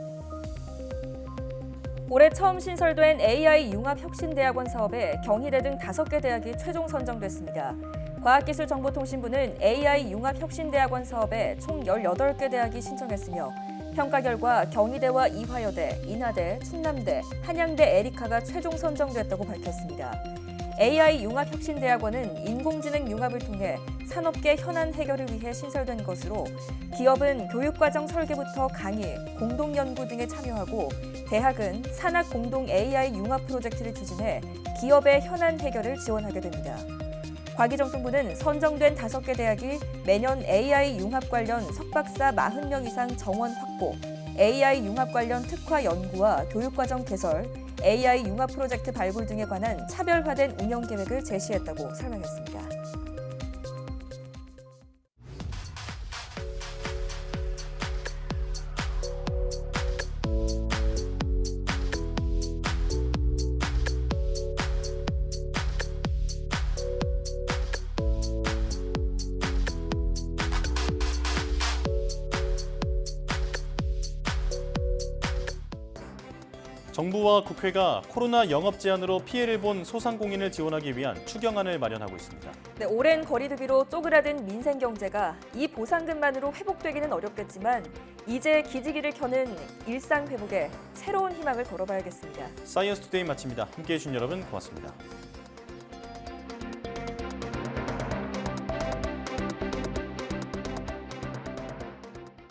올해 처음 신설된 AI 융합혁신대학원 사업에 경희대 등 5개 대학이 최종 선정됐습니다. 과학기술정보통신부는 AI 융합혁신대학원 사업에 총 18개 대학이 신청했으며 평가 결과 경희대와 이화여대, 인하대, 충남대, 한양대 에리카가 최종 선정됐다고 밝혔습니다. AI 융합혁신대학원은 인공지능 융합을 통해 산업계 현안 해결을 위해 신설된 것으로 기업은 교육과정 설계부터 강의, 공동연구 등에 참여하고 대학은 산학 공동 AI 융합 프로젝트를 추진해 기업의 현안 해결을 지원하게 됩니다. 과기정통부는 선정된 5개 대학이 매년 AI 융합 관련 석박사 40명 이상 정원 확보, AI 융합 관련 특화 연구와 교육과정 개설, AI 융합 프로젝트 발굴 등에 관한 차별화된 운영 계획을 제시했다고 설명했습니다. 정부와 국회가 코로나 영업 제한으로 피해를 본 소상공인을 지원하기 위한 추경안을 마련하고 있습니다. 네, 오랜 거리두기로 쪼그라든 민생 경제가 이 보상금만으로 회복되기는 어렵겠지만 이제 기지기를 켜는 일상 회복에 새로운 희망을 걸어봐야겠습니다. 사이언스 투데이 마칩니다. 함께해 주신 여러분 고맙습니다.